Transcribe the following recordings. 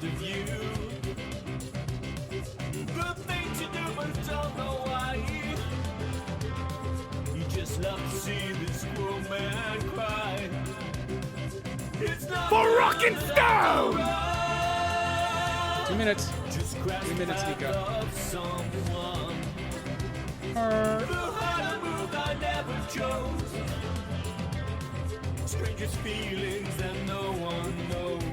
of you. The things you do but don't know why. You just love to see this grown man cry. It's not For rockin' stone! 2 minutes. just 3 minutes, Nico. someone. The harder move I never chose. Strangest feelings that no one knows.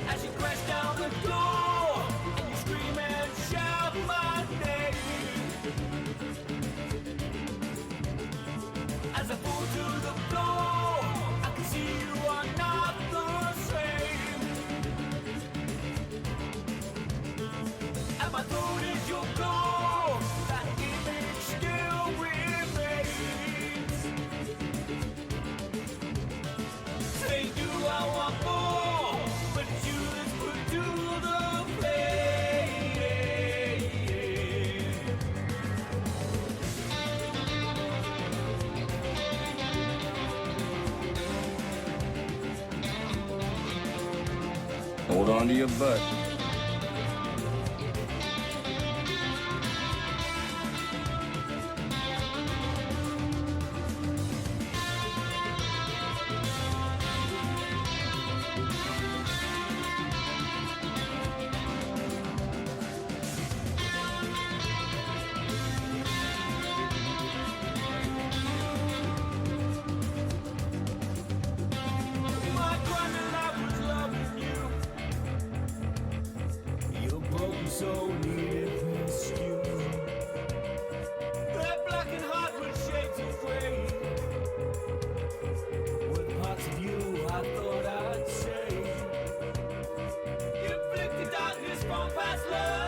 As you crash down the door and you scream and shout my name. As I fall to the floor, I can see you are not the same. And my throat is your goal. That image still remains. Say, do I want more? But you let's put to the flame. Hold on to your butt. My crime in life was loving you. Your broken soul needed rescue. That blackened heart with shades of gray. What parts of you I thought I'd say. You flicked the darkness from past love.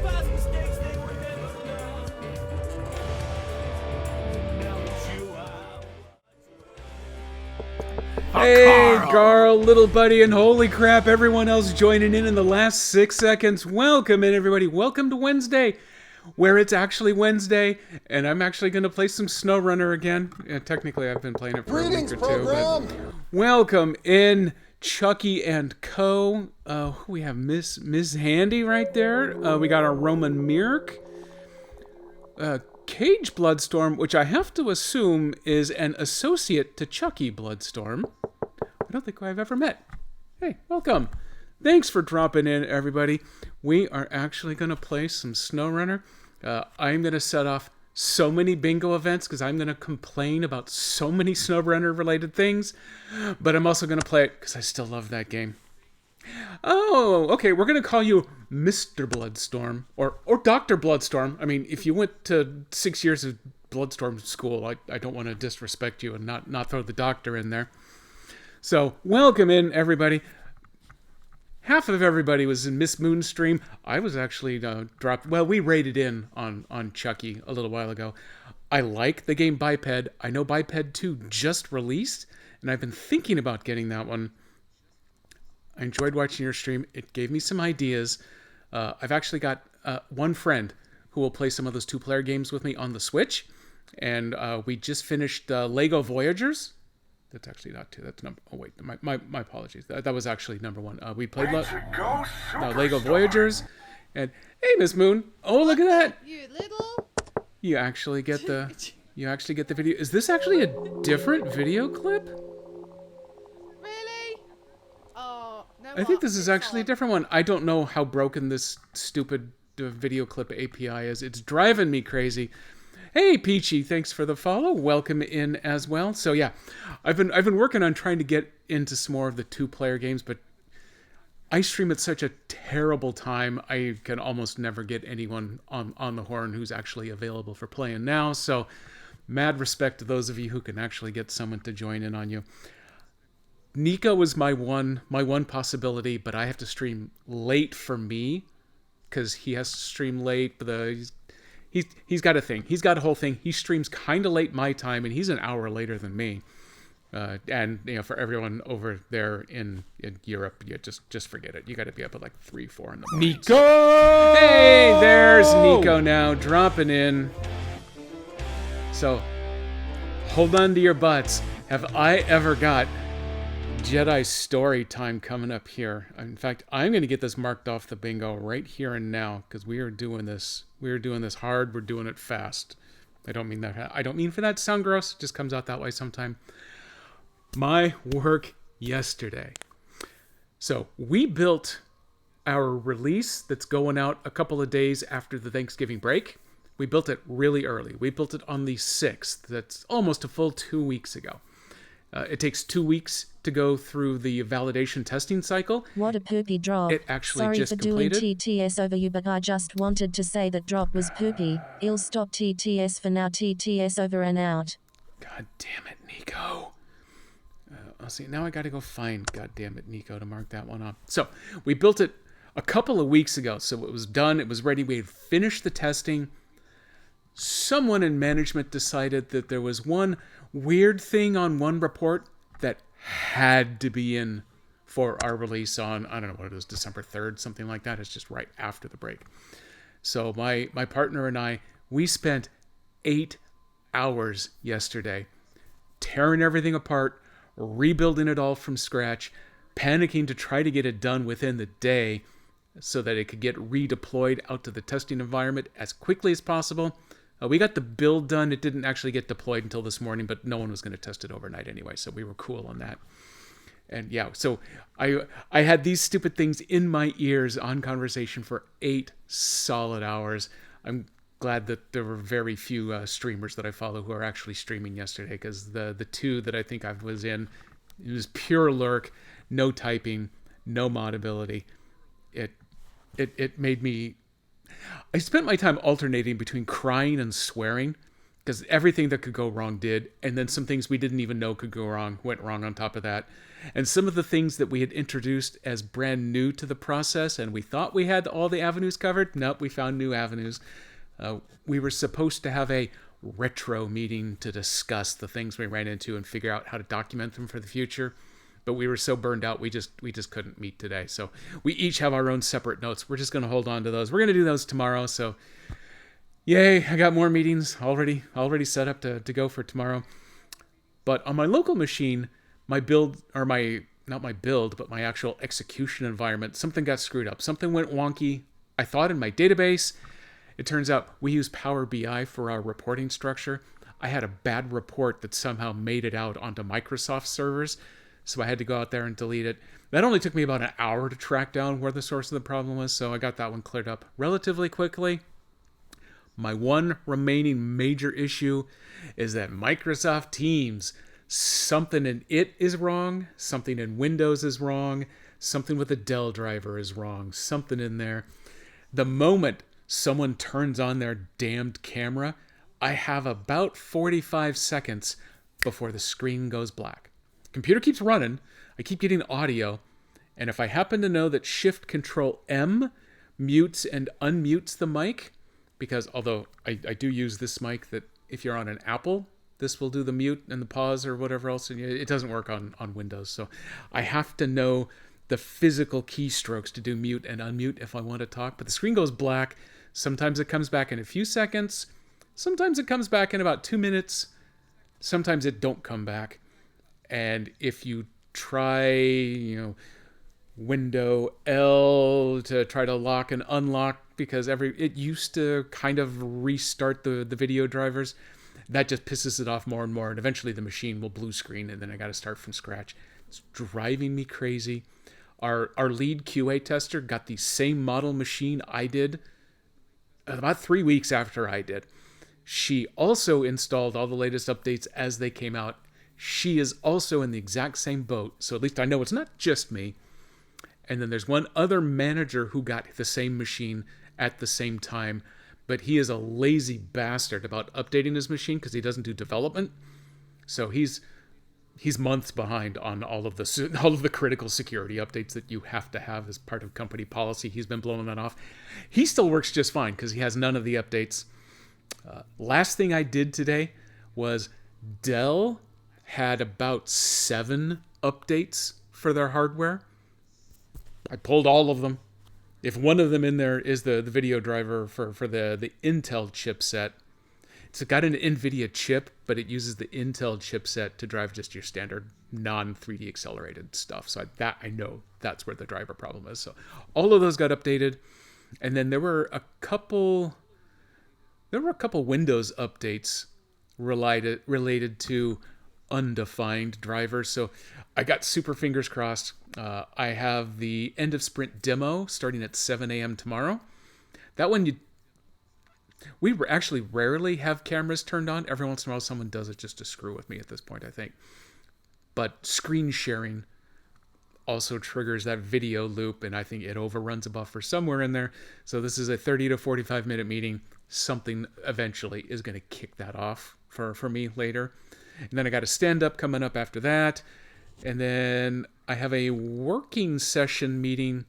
Past mistakes they were never learned. Now it's you Hey, Carl, little buddy, and holy crap, everyone else joining in the last 6 seconds. Welcome in, everybody. Welcome to Wednesday, where it's actually Wednesday, and I'm actually going to play some SnowRunner again. Technically, I've been playing it for a week or two, but welcome in, Chucky and Co. We have Miss Handy right there. We got our Roman Mirk. Cage Bloodstorm, which I have to assume is an associate to Chucky Bloodstorm. I don't think I've ever met. Hey, welcome. Thanks for dropping in, everybody. We are actually going to play some SnowRunner. I'm going to set off so many bingo events because I'm going to complain about so many SnowRunner-related things, but I'm also going to play it because I still love that game. Oh, okay, we're going to call you Mr. Bloodstorm, or Dr. Bloodstorm. I mean, if you went to 6 years of Bloodstorm school, I don't want to disrespect you and not throw the doctor in there. So, welcome in, everybody. Half of everybody was in Miss Moon's stream. I was actually dropped. Well, we raided in on Chucky a little while ago. I like the game Biped. I know Biped 2 just released, and I've been thinking about getting that one. I enjoyed watching your stream. It gave me some ideas. I've actually got one friend who will play some of those two-player games with me on the Switch. And we just finished Lego Voyagers. That's actually not two. That's number... Oh, wait. My apologies. That was actually number one. We played Lego Voyagers. And, hey, Miss Moon. Oh, look at that. You little... You actually get the video. Is this actually a different video clip? Really? Oh, no. I think this is actually a different one. I don't know how broken this stupid video clip API is. It's driving me crazy. Hey, Peachy, thanks for the follow. Welcome in as well. So yeah, I've been working on trying to get into some more of the two-player games, but I stream at such a terrible time. I can almost never get anyone on the horn who's actually available for playing now. So mad respect to those of you who can actually get someone to join in on you. Nico was my one possibility, but I have to stream late for me because he has to stream late. But he's got a thing. He's got a whole thing. He streams kind of late my time, and he's an hour later than me. And you know, for everyone over there in Europe, you just forget it. You got to be up at like 3-4 in the morning. Nico! Hey, there's Nico now dropping in. So hold on to your butts. Have I ever got Jedi story time coming up here? In fact, I'm going to get this marked off the bingo right here and now because we are doing this. We are doing this hard. We're doing it fast. I don't mean that. I don't mean for that to sound gross. It just comes out that way sometime. My work yesterday. So we built our release that's going out a couple of days after the Thanksgiving break. We built it really early. We built it on the 6th. That's almost a full 2 weeks ago. It takes 2 weeks to go through the validation testing cycle. What a poopy drop. It actually Sorry just for completed. doing TTS over you, but I just wanted to say that drop was poopy. I'll stop TTS for now. TTS over and out. God damn it, Nico. I'll see. Now I got to go find, God damn it, Nico, to mark that one off. So we built it a couple of weeks ago. So it was done. It was ready. We had finished the testing. Someone in management decided that there was one weird thing on one report that had to be in for our release on, I don't know what it is, December 3rd, something like that. It's just right after the break. So my partner and I, we spent 8 hours yesterday tearing everything apart, rebuilding it all from scratch, panicking to try to get it done within the day so that it could get redeployed out to the testing environment as quickly as possible. We got the build done. It didn't actually get deployed until this morning, but no one was going to test it overnight anyway, so we were cool on that. And yeah, so I had these stupid things in my ears on conversation for 8 solid hours. I'm glad that there were very few streamers that I follow who are actually streaming yesterday, because the two that I think I was in, it was pure lurk, no typing, no mod ability. It made me... I spent my time alternating between crying and swearing, because everything that could go wrong did, and then some things we didn't even know could go wrong went wrong on top of that. And some of the things that we had introduced as brand new to the process, and we thought we had all the avenues covered, nope, we found new avenues. We were supposed to have a retro meeting to discuss the things we ran into and figure out how to document them for the future. But we were so burned out, we just couldn't meet today. So we each have our own separate notes. We're just going to hold on to those. We're going to do those tomorrow. So yay, I got more meetings already set up to go for tomorrow. But on my local machine, my build, or not my build, but my actual execution environment, something got screwed up. Something went wonky. I thought in my database. It turns out we use Power BI for our reporting structure. I had a bad report that somehow made it out onto Microsoft servers. So I had to go out there and delete it. That only took me about an hour to track down where the source of the problem was, so I got that one cleared up relatively quickly. My one remaining major issue is that Microsoft Teams, something in it is wrong, something in Windows is wrong, something with the Dell driver is wrong, something in there. The moment someone turns on their damned camera, I have about 45 seconds before the screen goes black. Computer keeps running, I keep getting audio, and if I happen to know that Shift-Control-M mutes and unmutes the mic, because although I do use this mic that if you're on an Apple, this will do the mute and the pause or whatever else, and it doesn't work on Windows, so I have to know the physical keystrokes to do mute and unmute if I want to talk, but the screen goes black. Sometimes it comes back in a few seconds, sometimes it comes back in about 2 minutes, sometimes it don't come back. And if you try, Window L to try to lock and unlock, because it used to kind of restart the video drivers, that just pisses it off more and more. And eventually the machine will blue screen, and then I got to start from scratch. It's driving me crazy. Our lead QA tester got the same model machine I did about 3 weeks after I did. She also installed all the latest updates as they came out. She is also in the exact same boat, so at least I know it's not just me. And then there's one other manager who got the same machine at the same time, but he is a lazy bastard about updating his machine because he doesn't do development. So he's months behind on all of the critical security updates that you have to have as part of company policy. He's been blowing that off. He still works just fine because he has none of the updates. Last thing I did today was Dell had about 7 updates for their hardware. I pulled all of them. If one of them in there is the video driver for the Intel chipset, it's got an NVIDIA chip, but it uses the Intel chipset to drive just your standard non-3D accelerated stuff. So I know that's where the driver problem is. So all of those got updated. And then there were a couple Windows updates related to undefined drivers. So I got super fingers crossed. I have the end of sprint demo starting at 7 a.m. tomorrow. That one, we actually rarely have cameras turned on. Every once in a while, someone does it just to screw with me at this point, I think. But screen sharing also triggers that video loop, and I think it overruns a buffer somewhere in there. So this is a 30 to 45 minute meeting. Something eventually is going to kick that off for me later. And then I got a stand-up coming up after that. And then I have a working session meeting.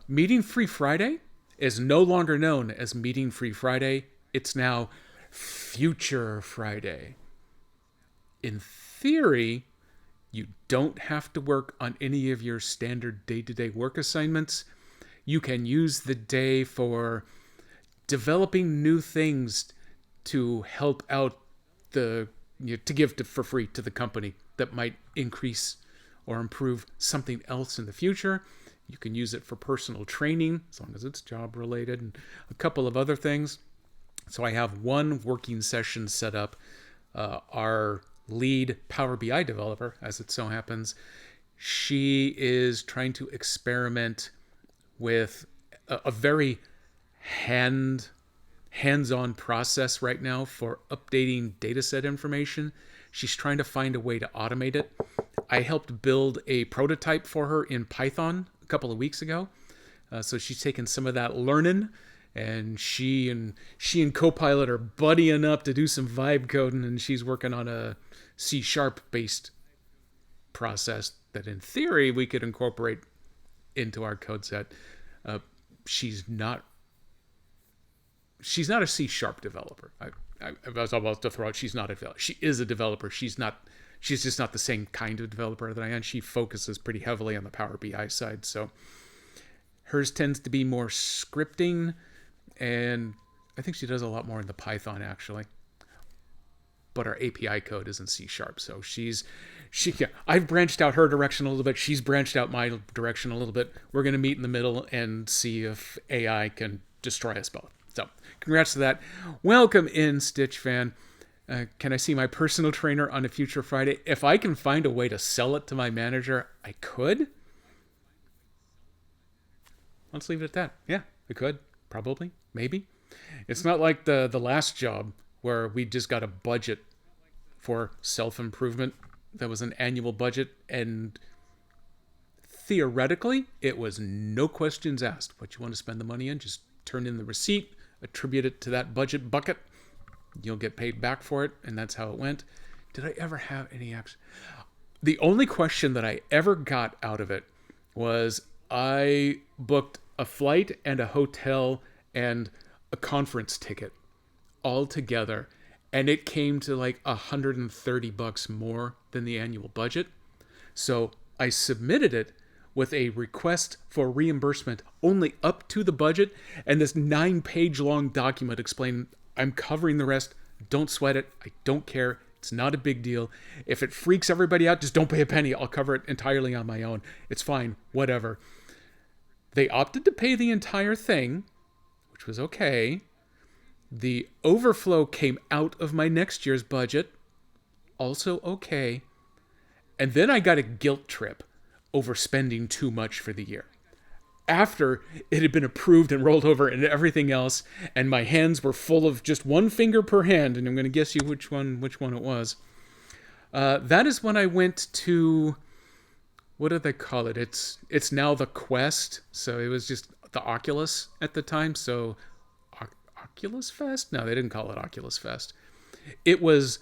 Meeting Free Friday is no longer known as Meeting Free Friday. It's now Future Friday. In theory, you don't have to work on any of your standard day-to-day work assignments. You can use the day for developing new things to help out to give for free to the company that might increase or improve something else in the future. You can use it for personal training, as long as it's job related, and a couple of other things. So I have one working session set up. Our lead Power BI developer, as it so happens, she is trying to experiment with a very hands-on process right now for updating dataset information. She's trying to find a way to automate it. I helped build a prototype for her in Python a couple of weeks ago. So she's taken some of that learning, and she and Copilot are buddying up to do some vibe coding, and she's working on a C# based process that in theory we could incorporate into our code set. She's not a C# developer. I was about to throw out she's not a developer. She is a developer. She's just not the same kind of developer that I am. She focuses pretty heavily on the Power BI side. So hers tends to be more scripting, and I think she does a lot more in the Python actually. But our API code is in C#. So I've branched out her direction a little bit. She's branched out my direction a little bit. We're going to meet in the middle and see if AI can destroy us both. So congrats to that. Welcome in, Stitch fan. Can I see my personal trainer on a future Friday? If I can find a way to sell it to my manager, I could. Let's leave it at that. Yeah, I could. Probably. Maybe. It's not like the last job where we just got a budget for self-improvement. That was an annual budget, and theoretically, it was no questions asked. What you want to spend the money in, just turn in the receipt, attribute it to that budget bucket. You'll get paid back for it, and that's how it went. Did I ever have any action? The only question that I ever got out of it was I booked a flight and a hotel and a conference ticket all together, and it came to like $130 more than the annual budget. So I submitted it with a request for reimbursement only up to the budget, and this 9-page long document explaining I'm covering the rest. Don't sweat it. I don't care. It's not a big deal. If it freaks everybody out, just don't pay a penny. I'll cover it entirely on my own. It's fine. Whatever. They opted to pay the entire thing, which was okay. The overflow came out of my next year's budget. Also okay. And then I got a guilt trip over spending too much for the year. After it had been approved and rolled over and everything else, and my hands were full of just one finger per hand, and I'm going to guess you which one it was. That is when I went to, what do they call it? It's now the Quest, so it was just the Oculus at the time. So Oculus Fest? No, they didn't call it Oculus Fest. It was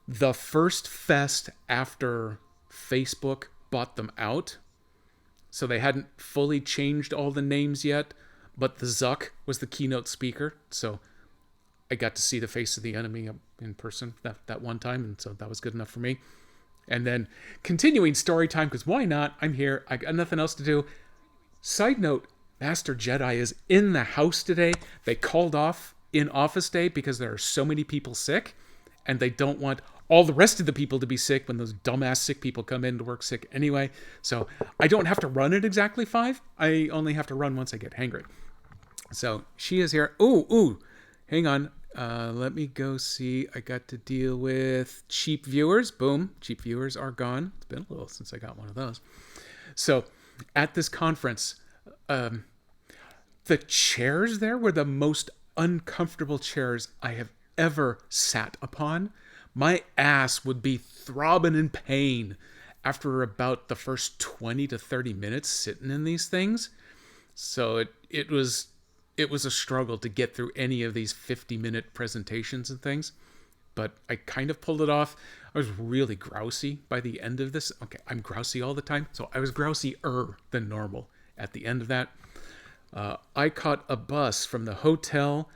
the first fest after Facebook bought them out. So they hadn't fully changed all the names yet, but the Zuck was the keynote speaker. So I got to see the face of the enemy in person that one time, and so that was good enough for me. And then continuing story time, because why not? I'm here. I got nothing else to do. Side note, Master Jedi is in the house today. They called off in Office Day because there are so many people sick, and they don't want all the rest of the people to be sick when those dumbass sick people come in to work sick anyway. So I don't have to run at exactly 5. I only have to run once I get hangry. So she is here. Ooh, hang on. Let me go see. I got to deal with cheap viewers. Boom. Cheap viewers are gone. It's been a little since I got one of those. So at this conference, the chairs there were the most uncomfortable chairs I have ever sat upon. My ass would be throbbing in pain after about the first 20 to 30 minutes sitting in these things. So it was a struggle to get through any of these 50-minute presentations and things. But I kind of pulled it off. I was really grousy by the end of this. Okay, I'm grousy all the time. So I was grousier than normal at the end of that. I caught a bus from the hotel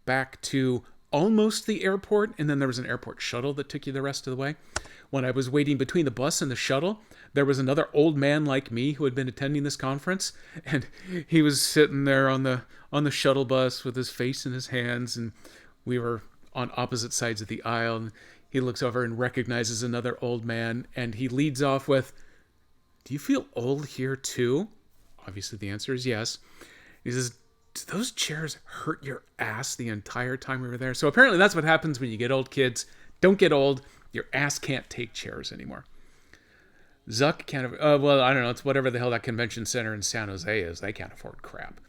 back to almost the airport, and then there was an airport shuttle that took you the rest of the way. When I was waiting between the bus and the shuttle, there was another old man like me who had been attending this conference, and he was sitting there on the shuttle bus with his face in his hands, and we were on opposite sides of the aisle, and he looks over and recognizes another old man, and he leads off with, "Do you feel old here too?" Obviously the answer is yes. He says, "Do those chairs hurt your ass the entire time we were there?" So apparently that's what happens when you get old, kids. Don't get old. Your ass can't take chairs anymore. Zuck can't... well, I don't know. It's whatever the hell that convention center in San Jose is. They can't afford crap.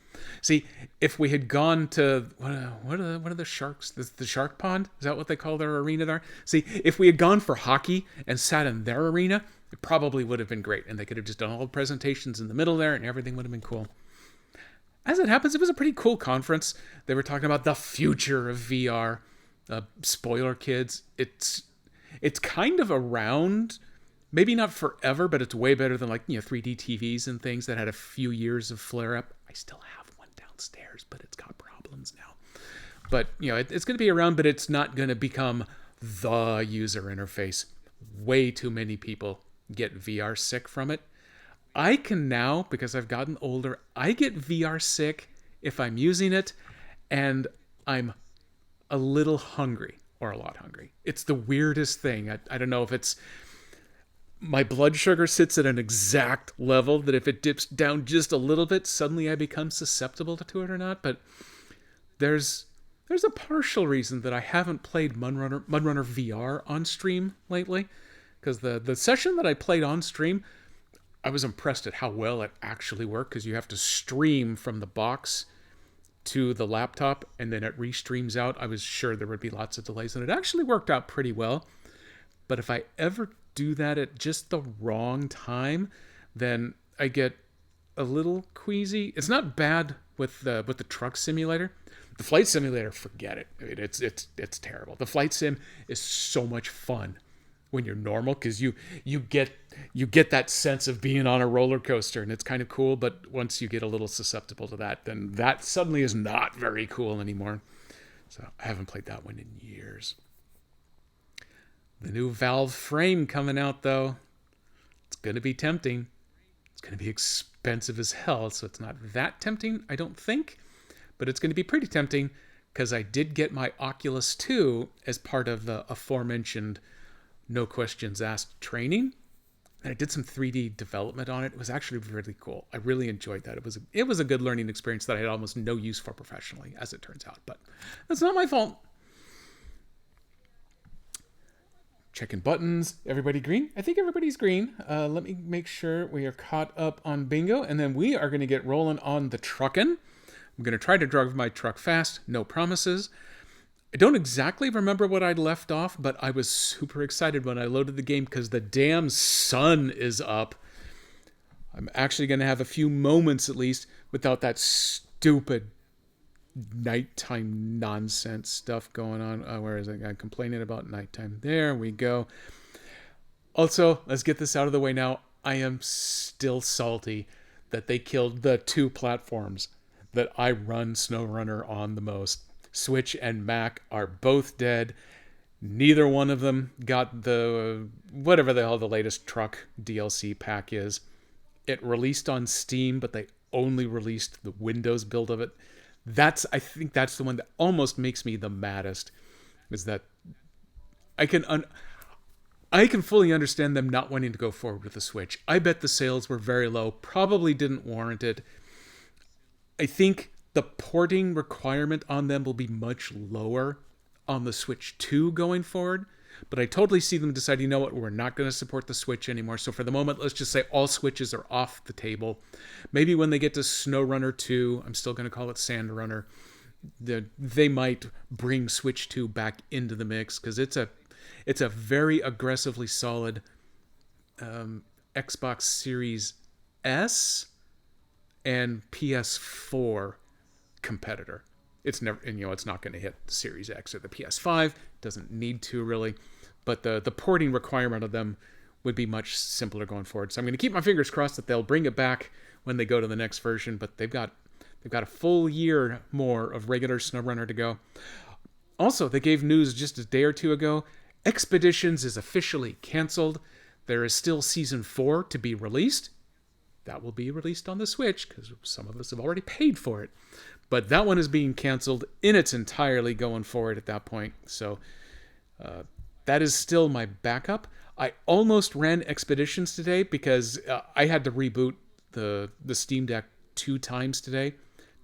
See, if we had gone to... What are the Sharks? The Shark Pond? Is that what they call their arena there? See, if we had gone for hockey and sat in their arena, it probably would have been great. And they could have just done all the presentations in the middle there, and everything would have been cool. As it happens, it was a pretty cool conference. They were talking about the future of VR. Spoiler, kids, it's kind of around, maybe not forever, but it's way better than 3D TVs and things that had a few years of flare up. I still have one downstairs, but it's got problems now. But it's going to be around, but it's not going to become the user interface. Way too many people get VR sick from it. I can now, because I've gotten older, I get VR sick if I'm using it and I'm a little hungry or a lot hungry. It's the weirdest thing. I don't know if it's my blood sugar sits at an exact level that if it dips down just a little bit, suddenly I become susceptible to it or not. But there's a partial reason that I haven't played Mudrunner VR on stream lately, because the session that I played on stream, I was impressed at how well it actually worked, because you have to stream from the box to the laptop and then it restreams out. I was sure there would be lots of delays, and it actually worked out pretty well. But if I ever do that at just the wrong time, then I get a little queasy. It's not bad with the truck simulator. The flight simulator, forget it. I mean, it's terrible. The flight sim is so much fun when you're normal, because you get that sense of being on a roller coaster, and it's kind of cool. But once you get a little susceptible to that, then that suddenly is not very cool anymore. So I haven't played that one in years. The new Valve frame coming out, though. It's going to be tempting. It's going to be expensive as hell, so it's not that tempting, I don't think. But it's going to be pretty tempting, because I did get my Oculus 2 as part of the aforementioned No Questions Asked training. And I did some 3D development on it. It was actually really cool. I really enjoyed that. It was a good learning experience that I had almost no use for professionally, as it turns out. But that's not my fault. Checking buttons. Everybody green? I think everybody's green. Let me make sure we are caught up on bingo. And then we are going to get rolling on the truckin'. I'm going to try to drive my truck fast. No promises. I don't exactly remember what I'd left off, but I was super excited when I loaded the game because the damn sun is up. I'm actually going to have a few moments at least without that stupid nighttime nonsense stuff going on. Where is it? I'm complaining about nighttime. There we go. Also, let's get this out of the way now. I am still salty that they killed the 2 platforms that I run SnowRunner on the most. Switch and Mac are both dead. Neither one of them got the whatever the hell the latest truck DLC pack is. It released on Steam, but they only released the Windows build of it. I think that's the one that almost makes me the maddest, is that I can fully understand them not wanting to go forward with the Switch. I bet the sales were very low, probably didn't warrant it. I think the porting requirement on them will be much lower on the Switch 2 going forward. But I totally see them deciding, you know what, we're not going to support the Switch anymore. So for the moment, let's just say all Switches are off the table. Maybe when they get to SnowRunner 2, I'm still going to call it Sandrunner, they might bring Switch 2 back into the mix, because it's a very aggressively solid Xbox Series S and PS4 competitor. It's never, and it's not going to hit the Series X or the PS5. Doesn't need to really, but the porting requirement of them would be much simpler going forward. So I'm going to keep my fingers crossed that they'll bring it back when they go to the next version. But they've got a full year more of regular SnowRunner to go. Also, they gave news just a day or two ago. Expeditions is officially canceled. There is still Season 4 to be released. That will be released on the Switch, because some of us have already paid for it. But that one is being canceled in its entirety going forward at that point. So that is still my backup. I almost ran Expeditions today because I had to reboot the Steam Deck 2 times today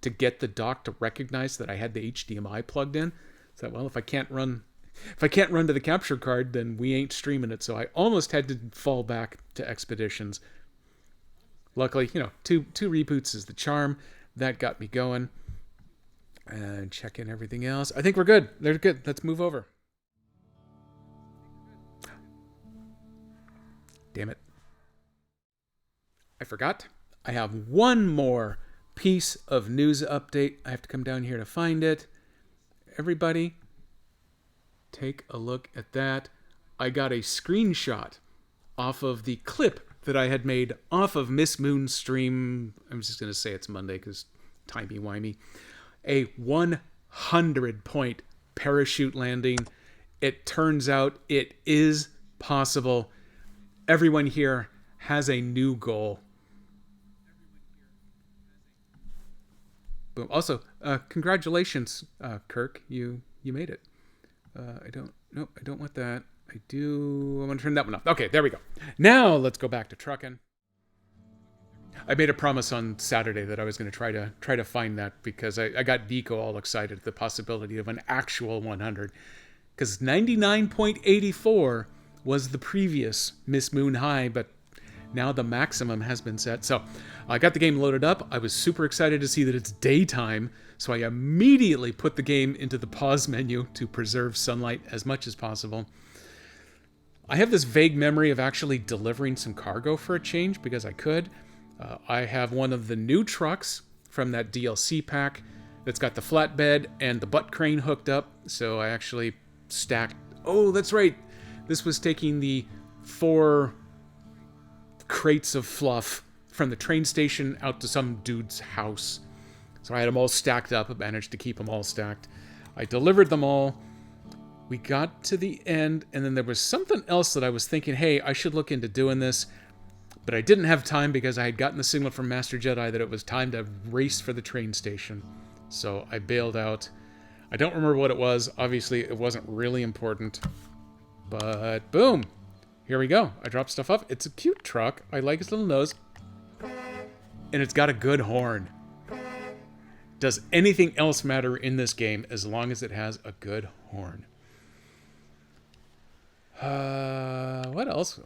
to get the dock to recognize that I had the HDMI plugged in. So, well, if I can't run to the capture card, then we ain't streaming it. So I almost had to fall back to Expeditions. Luckily, two reboots is the charm. That got me going. And check in everything else. I think we're good. They're good. Let's move over. Damn it. I forgot. I have one more piece of news update. I have to come down here to find it. Everybody, take a look at that. I got a screenshot off of the clip that I had made off of Miss Moon's stream. I'm just going to say it's Monday because timey-wimey. A 100-point parachute landing. It turns out it is possible. Everyone here has a new goal. Boom. Also, congratulations, Kirk. You made it. I don't want that. I want to turn that one off. Okay, there we go. Now let's go back to trucking. I made a promise on Saturday that I was going to try to find that, because I got Deco all excited at the possibility of an actual 100. Because 99.84 was the previous Miss Moon high, but now the maximum has been set. So I got the game loaded up. I was super excited to see that it's daytime, so I immediately put the game into the pause menu to preserve sunlight as much as possible. I have this vague memory of actually delivering some cargo for a change, because I could. I have one of the new trucks from that DLC pack that's got the flatbed and the butt crane hooked up, so I actually stacked... Oh, that's right! This was taking the 4 crates of fluff from the train station out to some dude's house. So I had them all stacked up. I managed to keep them all stacked. I delivered them all. We got to the end, and then there was something else that I was thinking, hey, I should look into doing this. But I didn't have time because I had gotten the signal from Master Jedi that it was time to race for the train station. So I bailed out. I don't remember what it was. Obviously, it wasn't really important. But boom. Here we go. I dropped stuff off. It's a cute truck. I like its little nose. And it's got a good horn. Does anything else matter in this game as long as it has a good horn? What else?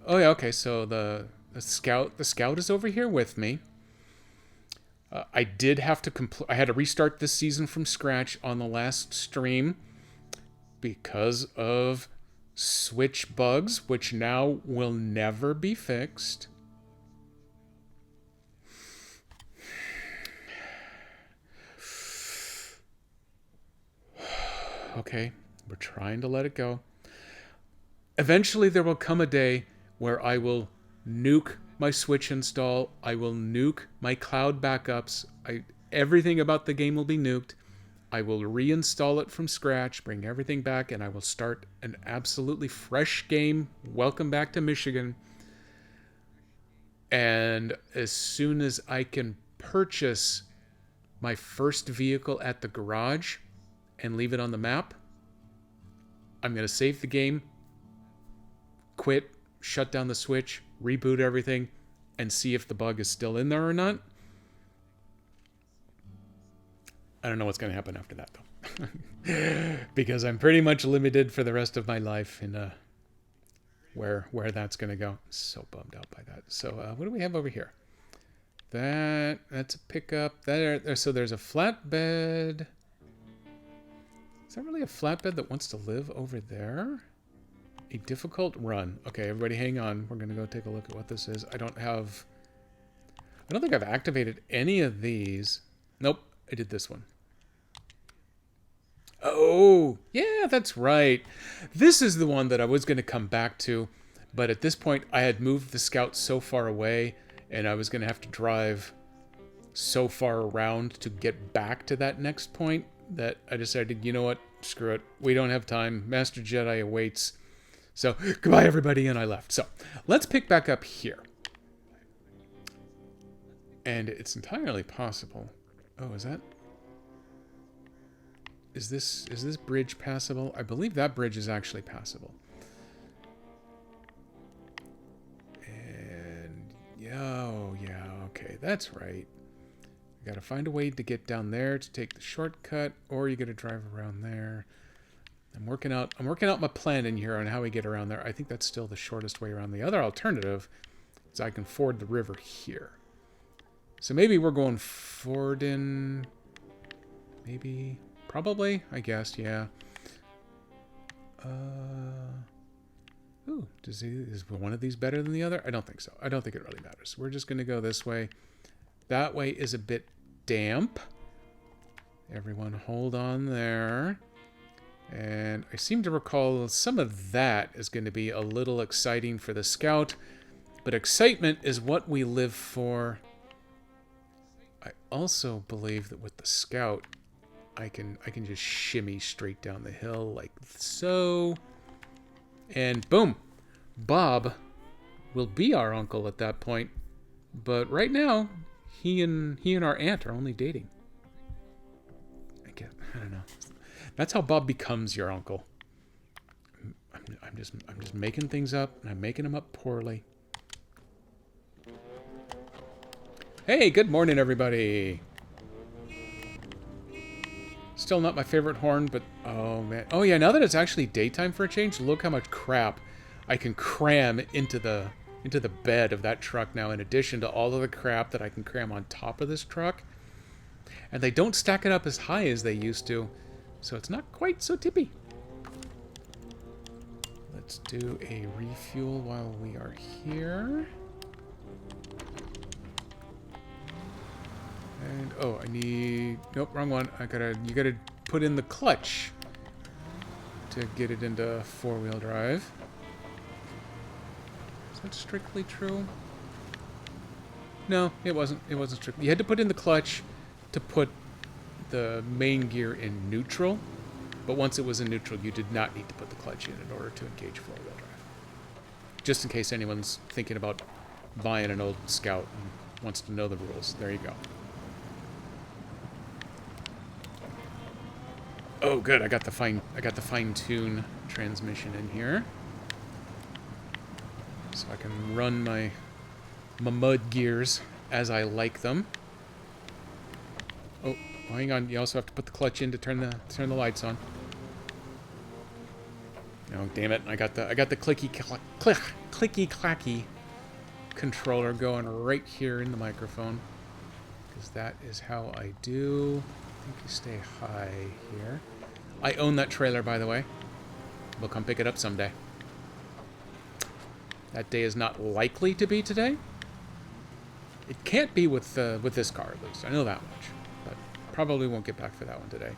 Oh yeah, okay, so the scout is over here with me. I did have to I had to restart this season from scratch on the last stream because of Switch bugs, which now will never be fixed. Okay, we're trying to let it go. Eventually there will come a day where I will nuke my Switch install. I will nuke my cloud backups. Everything about the game will be nuked. I will reinstall it from scratch, bring everything back, and I will start an absolutely fresh game. Welcome back to Michigan. And as soon as I can purchase my first vehicle at the garage and leave it on the map, I'm going to save the game, quit, shut down the switch, reboot everything, and see if the bug is still in there or not. I don't know what's going to happen after that, though. Because I'm pretty much limited for the rest of my life in where that's going to go. I'm so bummed out by that. So what do we have over here? That's a pickup. So there's a flatbed. Is that really a flatbed that wants to live over there? A difficult run. Okay, everybody hang on. We're going to go take a look at what this is. I don't think I've activated any of these. Nope, I did this one. Oh, yeah, that's right. This is the one that I was going to come back to, but at this point I had moved the Scout so far away and I was going to have to drive so far around to get back to that next point that I decided, you know what, screw it. We don't have time. Master Jedi awaits. So, goodbye everybody, and I left. So, let's pick back up here. And it's entirely possible. Oh, is this bridge passable? I believe that bridge is actually passable. And yeah, okay, that's right. You gotta find a way to get down there to take the shortcut, or you gotta drive around there. I'm working out my plan in here on how we get around there. I think that's still the shortest way around. The other alternative is I can ford the river here. So maybe we're going fording. Maybe. Probably, I guess, yeah. Ooh, is one of these better than the other? I don't think so. I don't think it really matters. We're just going to go this way. That way is a bit damp. Everyone hold on there. And I seem to recall some of that is going to be a little exciting for the Scout. But excitement is what we live for. I also believe that with the Scout, I can just shimmy straight down the hill like so. And boom, Bob will be our uncle at that point. But right now, he and our aunt are only dating. I don't know. That's how Bob becomes your uncle. I'm just making things up, and I'm making them up poorly. Hey, good morning, everybody. Still not my favorite horn, but oh man. Oh yeah, now that it's actually daytime for a change, look how much crap I can cram into the bed of that truck now, in addition to all of the crap that I can cram on top of this truck. And they don't stack it up as high as they used to, so it's not quite so tippy. Let's do a refuel while we are here. And oh, I need, nope, wrong one. You gotta put in the clutch to get it into four-wheel drive. Is that strictly true? No, it wasn't. It wasn't strictly. You had to put in the clutch to put the main gear in neutral, but once it was in neutral, you did not need to put the clutch in order to engage four-wheel drive. Just in case anyone's thinking about buying an old Scout and wants to know the rules. There you go. Oh, good. I got the fine-tune transmission in here, so I can run my mud gears as I like them. Oh, hang on. You also have to put the clutch in to turn the lights on. Oh, damn it! I got the clicky clacky controller going right here in the microphone, because that is how I do. I think you stay high here. I own that trailer, by the way. We'll come pick it up someday. That day is not likely to be today. It can't be with this car, at least. I know that much. But probably won't get back for that one today.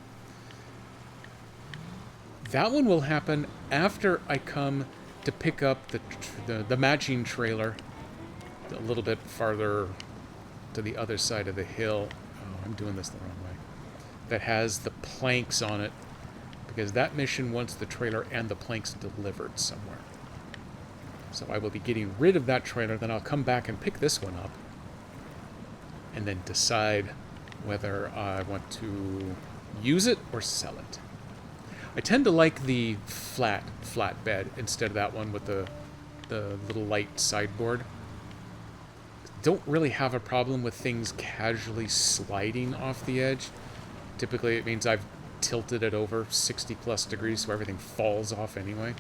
That one will happen after I come to pick up the matching trailer a little bit farther to the other side of the hill. Oh, I'm doing this the wrong way. That has the planks on it, because that mission wants the trailer and the planks delivered somewhere. So I will be getting rid of that trailer, then I'll come back and pick this one up, and then decide whether I want to use it or sell it. I tend to like the flat bed instead of that one with the little light sideboard. Don't really have a problem with things casually sliding off the edge. Typically it means I've tilted it over 60 plus degrees so everything falls off anyway.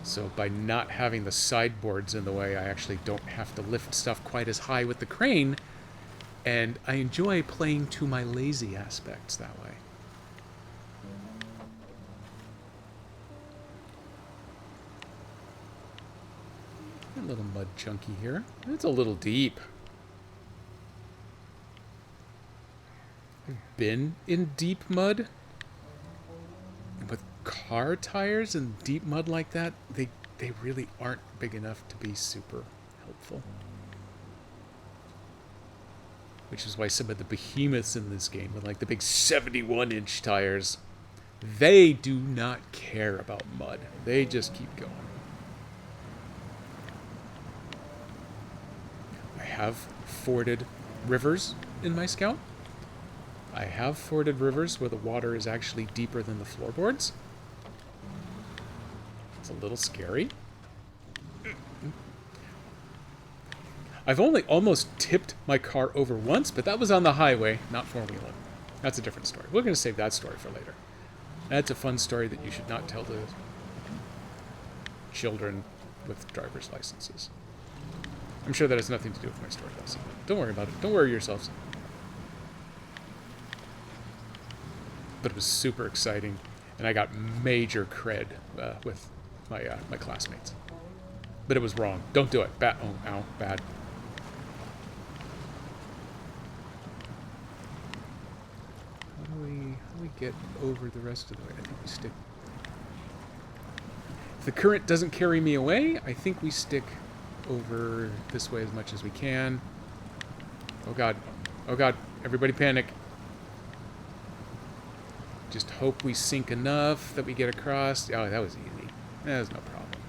So by not having the sideboards in the way, I actually don't have to lift stuff quite as high with the crane, and I enjoy playing to my lazy aspects that way. A little mud chunky here. It's a little deep. I've been in deep mud. With car tires and deep mud like that, they really aren't big enough to be super helpful. Which is why some of the behemoths in this game, with like the big 71-inch tires, they do not care about mud. They just keep going. I have forded rivers in my Scout. I have forded rivers where the water is actually deeper than the floorboards. It's a little scary. I've only almost tipped my car over once, but that was on the highway, not four-wheeling. That's a different story. We're going to save that story for later. That's a fun story that you should not tell to children with driver's licenses. I'm sure that has nothing to do with my story, though. So don't worry about it. Don't worry yourselves. But it was super exciting, and I got major cred with my my classmates. But it was wrong. Don't do it. Bad. Oh, ow, bad. How do we get over the rest of the way? I think we stick. If the current doesn't carry me away, I think we stick over this way as much as we can. Oh god. Oh god. Everybody panic. Just hope we sink enough that we get across. Oh, that was easy. That was no problem.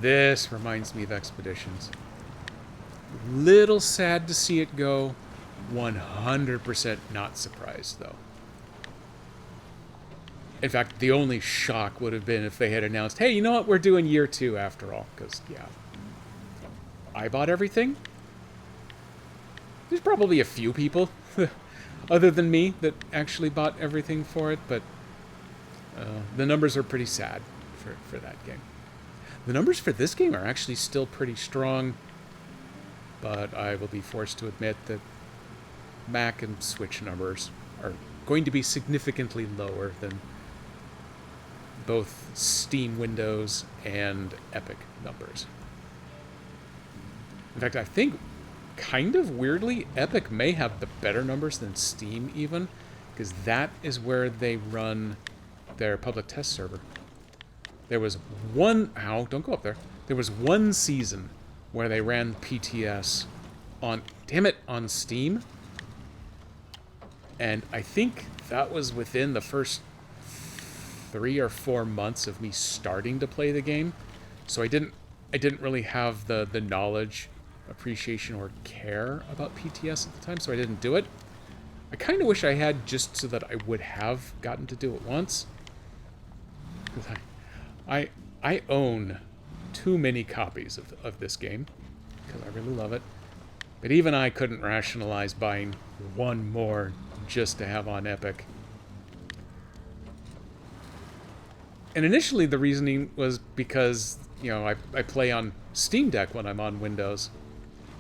This reminds me of Expeditions. Little sad to see it go. 100% not surprised, though. In fact, the only shock would have been if they had announced, hey, you know what? We're doing year 2 after all. Because, yeah. I bought everything. There's probably a few people, other than me, that actually bought everything for it, but the numbers are pretty sad for that game. The numbers for this game are actually still pretty strong, but I will be forced to admit that Mac and Switch numbers are going to be significantly lower than both Steam Windows and Epic numbers. In fact, I think, kind of weirdly, Epic may have the better numbers than Steam even, because that is where they run their public test server. There was one... Ow, don't go up there. There was one season where they ran PTS on... Damn it, on Steam. And I think that was within the first 3 or 4 months of me starting to play the game. So I didn't really have the knowledge, appreciation, or care about PTS at the time, so I didn't do it. I kind of wish I had, just so that I would have gotten to do it once. Because I own too many copies of this game, because I really love it. But even I couldn't rationalize buying one more just to have on Epic. And initially the reasoning was because, you know, I play on Steam Deck when I'm on Windows,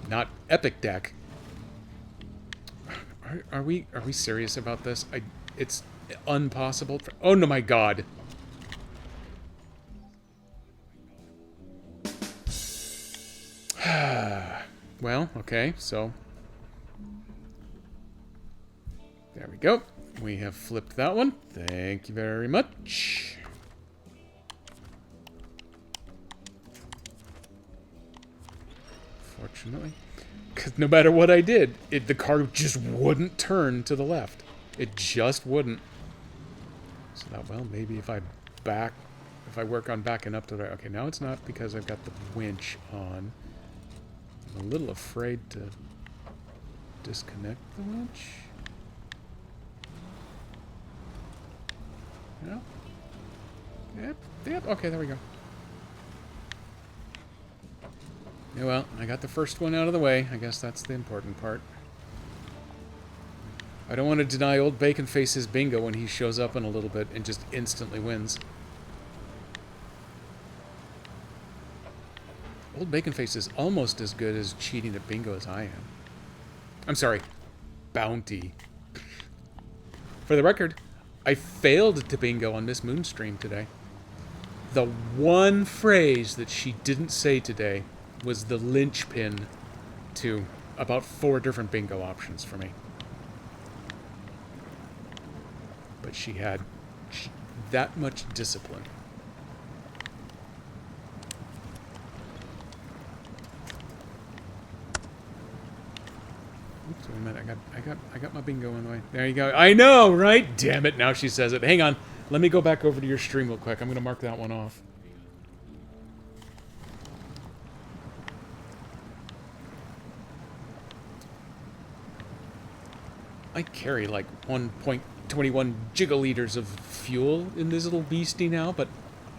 not Epic Deck. Are we serious about this? It's impossible. Oh no, my god. Well, okay, so there we go. We have flipped that one. Thank you very much. Fortunately, because no matter what I did, the car just wouldn't turn to the left. It just wouldn't. So that, well, maybe if I work on backing up to the right. Okay, now it's not because I've got the winch on. I'm a little afraid to disconnect the winch. No? Yep, okay, there we go. Yeah, well, I got the first one out of the way. I guess that's the important part. I don't want to deny old Baconface his bingo when he shows up in a little bit and just instantly wins. Old Baconface is almost as good as cheating at bingo as I am. I'm sorry, bounty. For the record, I failed to bingo on Miss Moonstream today. The one phrase that she didn't say today was the linchpin to about 4 different bingo options for me. But she had that much discipline. Oops, wait a minute. I got my bingo on the way. There you go. I know, right? Damn it, now she says it. Hang on. Let me go back over to your stream real quick. I'm going to mark that one off. I carry like 1.21 gigaliters of fuel in this little beastie now, but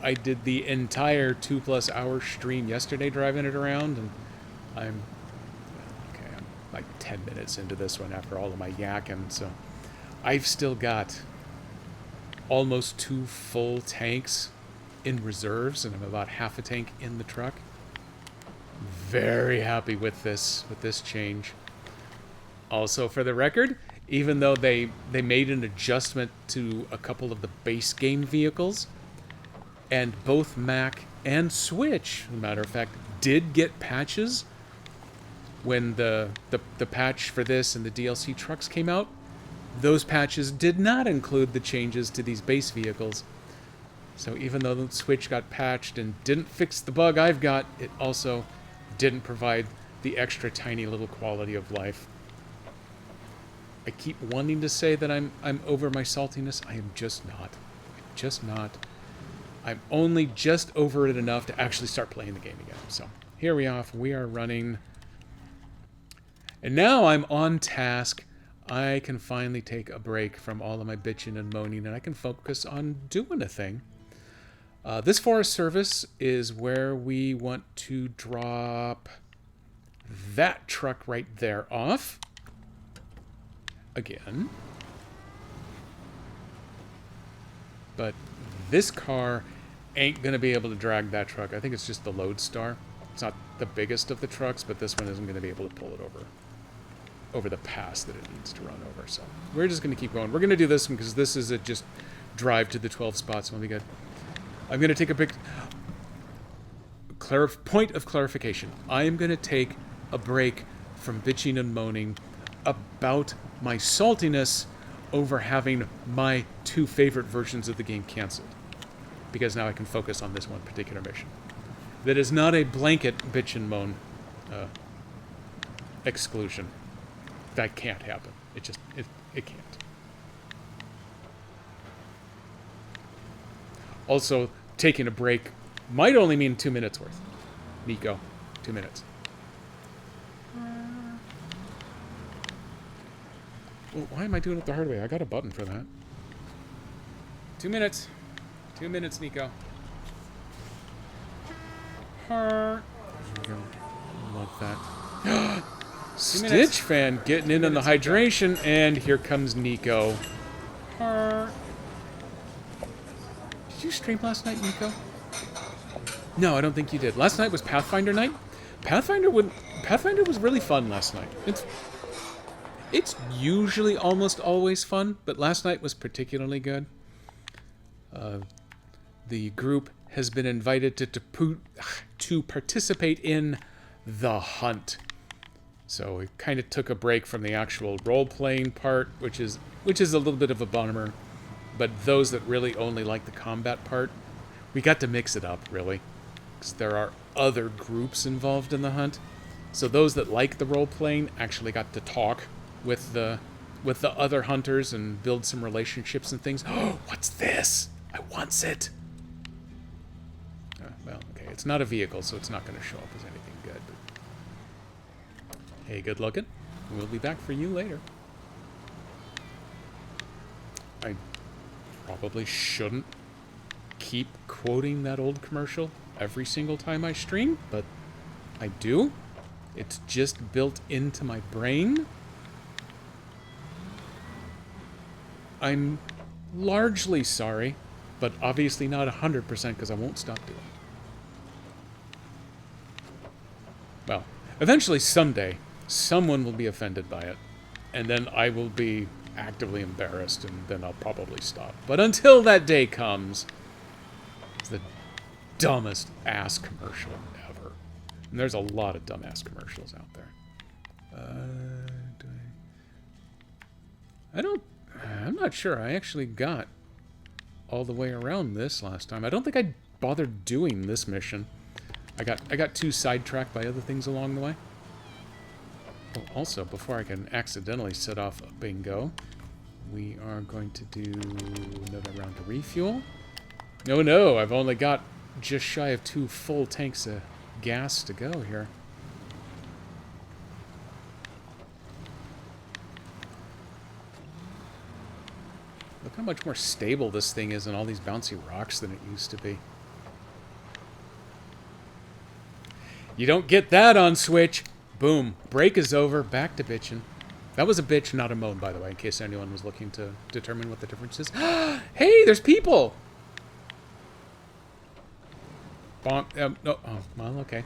I did the entire 2+ hour stream yesterday driving it around, and I'm like 10 minutes into this one after all of my yakking, so I've still got almost 2 full tanks in reserves, and I'm about half a tank in the truck. Very happy with this change. Also, for the record, even though they made an adjustment to a couple of the base game vehicles, and both Mac and Switch, as a matter of fact, did get patches when the patch for this and the DLC trucks came out, those patches did not include the changes to these base vehicles. So even though the Switch got patched and didn't fix the bug I've got, it also didn't provide the extra tiny little quality of life. I keep wanting to say that I'm over my saltiness. I am just not. Just not. I'm only just over it enough to actually start playing the game again. So here we are. We are running. And now I'm on task. I can finally take a break from all of my bitching and moaning, and I can focus on doing a thing. This Forest Service is where we want to drop that truck right there off. Again. But this car ain't going to be able to drag that truck. I think it's just the Lodestar. It's not the biggest of the trucks, but this one isn't going to be able to pull it over the pass that it needs to run over. So we're just going to keep going. We're going to do this one because this is a just drive to the 12 spots when we get. I'm going to take a big point of clarification. I am going to take a break from bitching and moaning about my saltiness over having my 2 favorite versions of the game canceled, because now I can focus on this one particular mission. That is not a blanket bitch and moan exclusion. That can't happen. It can't. Also, taking a break might only mean 2 minutes worth. Nico, 2 minutes. Well, why am I doing it the hard way? I got a button for that. 2 minutes. 2 minutes, Nico. There we go. Love that. Stitch fan getting in on the hydration, and here comes Nico. Did you stream last night, Nico? No, I don't think you did. Last night was Pathfinder night. Pathfinder was really fun last night. It's usually almost always fun, but last night was particularly good. The group has been invited to participate in the hunt. So we kind of took a break from the actual role-playing part, which is a little bit of a bummer. But those that really only like the combat part, we got to mix it up, really. Because there are other groups involved in the hunt. So those that like the role-playing actually got to talk with the other hunters and build some relationships and things. Oh, what's this? I wants it. Well, okay, it's not a vehicle, so it's not going to show up as anything good. But Hey, good looking. We'll be back for you later. I probably shouldn't keep quoting that old commercial every single time I stream, but I do. It's just built into my brain. I'm largely sorry, but obviously not 100% because I won't stop doing it. Well, eventually someday, someone will be offended by it, and then I will be actively embarrassed, and then I'll probably stop. But until that day comes, it's the dumbest ass commercial ever. And there's a lot of dumbass commercials out there. I'm not sure. I actually got all the way around this last time. I don't think I bothered doing this mission. I got too sidetracked by other things along the way. Oh, also, before I can accidentally set off a bingo, we are going to do another round of refuel. No, I've only got just shy of 2 full tanks of gas to go here. Look how much more stable this thing is on all these bouncy rocks than it used to be. You don't get that on Switch. Boom. Break is over. Back to bitching. That was a bitch, not a moan, by the way, in case anyone was looking to determine what the difference is. Hey, there's people! Bonk. No. Oh, well, okay.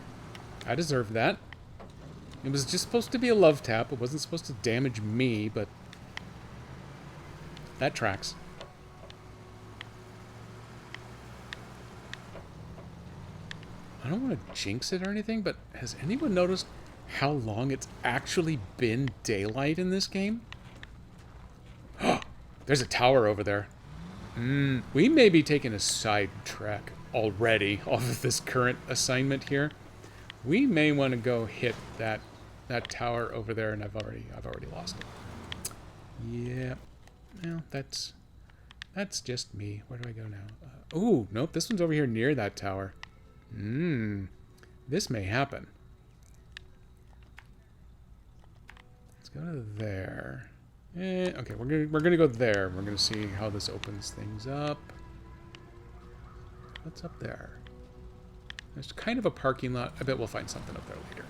I deserved that. It was just supposed to be a love tap. It wasn't supposed to damage me, but that tracks. I don't want to jinx it or anything, but has anyone noticed how long it's actually been daylight in this game? There's a tower over there. We may be taking a side track already off of this current assignment here. We may want to go hit that tower over there, and I've already lost it. Yeah. Well, that's just me. Where do I go now? Ooh, nope. This one's over here near that tower. This may happen. Let's go to there. Okay, we're gonna go there. We're gonna see how this opens things up. What's up there? There's kind of a parking lot. I bet we'll find something up there later.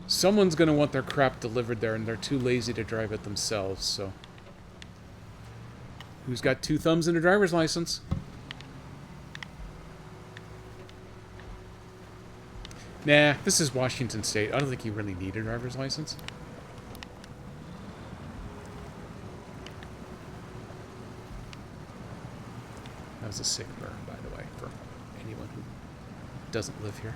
Someone's gonna want their crap delivered there, and they're too lazy to drive it themselves, so. Who's got 2 thumbs and a driver's license? Nah, this is Washington State. I don't think you really need a driver's license. That was a sick burn, by the way, for anyone who doesn't live here.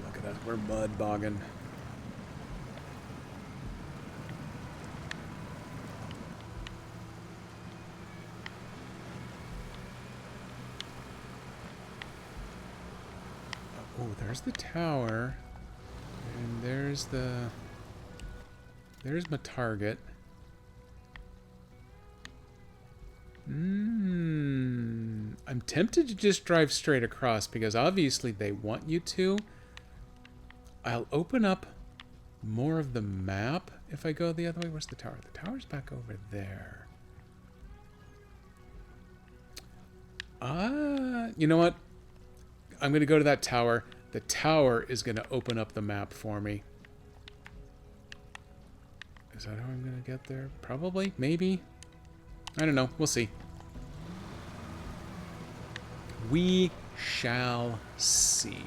Look at that, we're mud bogging. Oh, there's the tower, and there's my target. I'm tempted to just drive straight across because obviously they want you to. I'll open up more of the map if I go the other way. Where's the tower? The tower's back over there. You know what? I'm going to go to that tower. The tower is going to open up the map for me. Is that how I'm going to get there? Probably. Maybe. I don't know. We'll see. We shall see.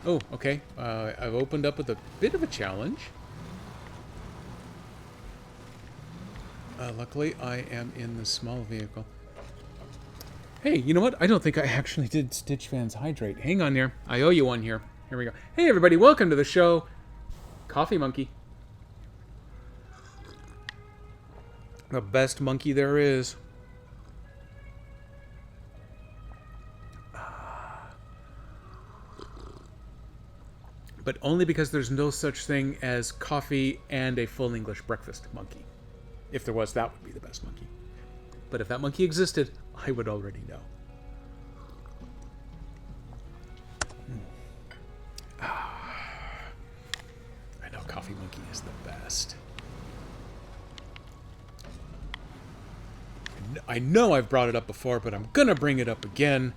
Oh, okay. I've opened up with a bit of a challenge. Luckily, I am in the small vehicle. Hey, you know what? I don't think I actually did Stitch Fans Hydrate. Hang on there. I owe you one here. Here we go. Hey, everybody. Welcome to the show. Coffee Monkey. The best monkey there is. but only because there's no such thing as coffee and a full English breakfast monkey. If there was, that would be the best monkey. But if that monkey existed, I would already know. I know Coffee Monkey is the best. I know I've brought it up before, but I'm gonna bring it up again.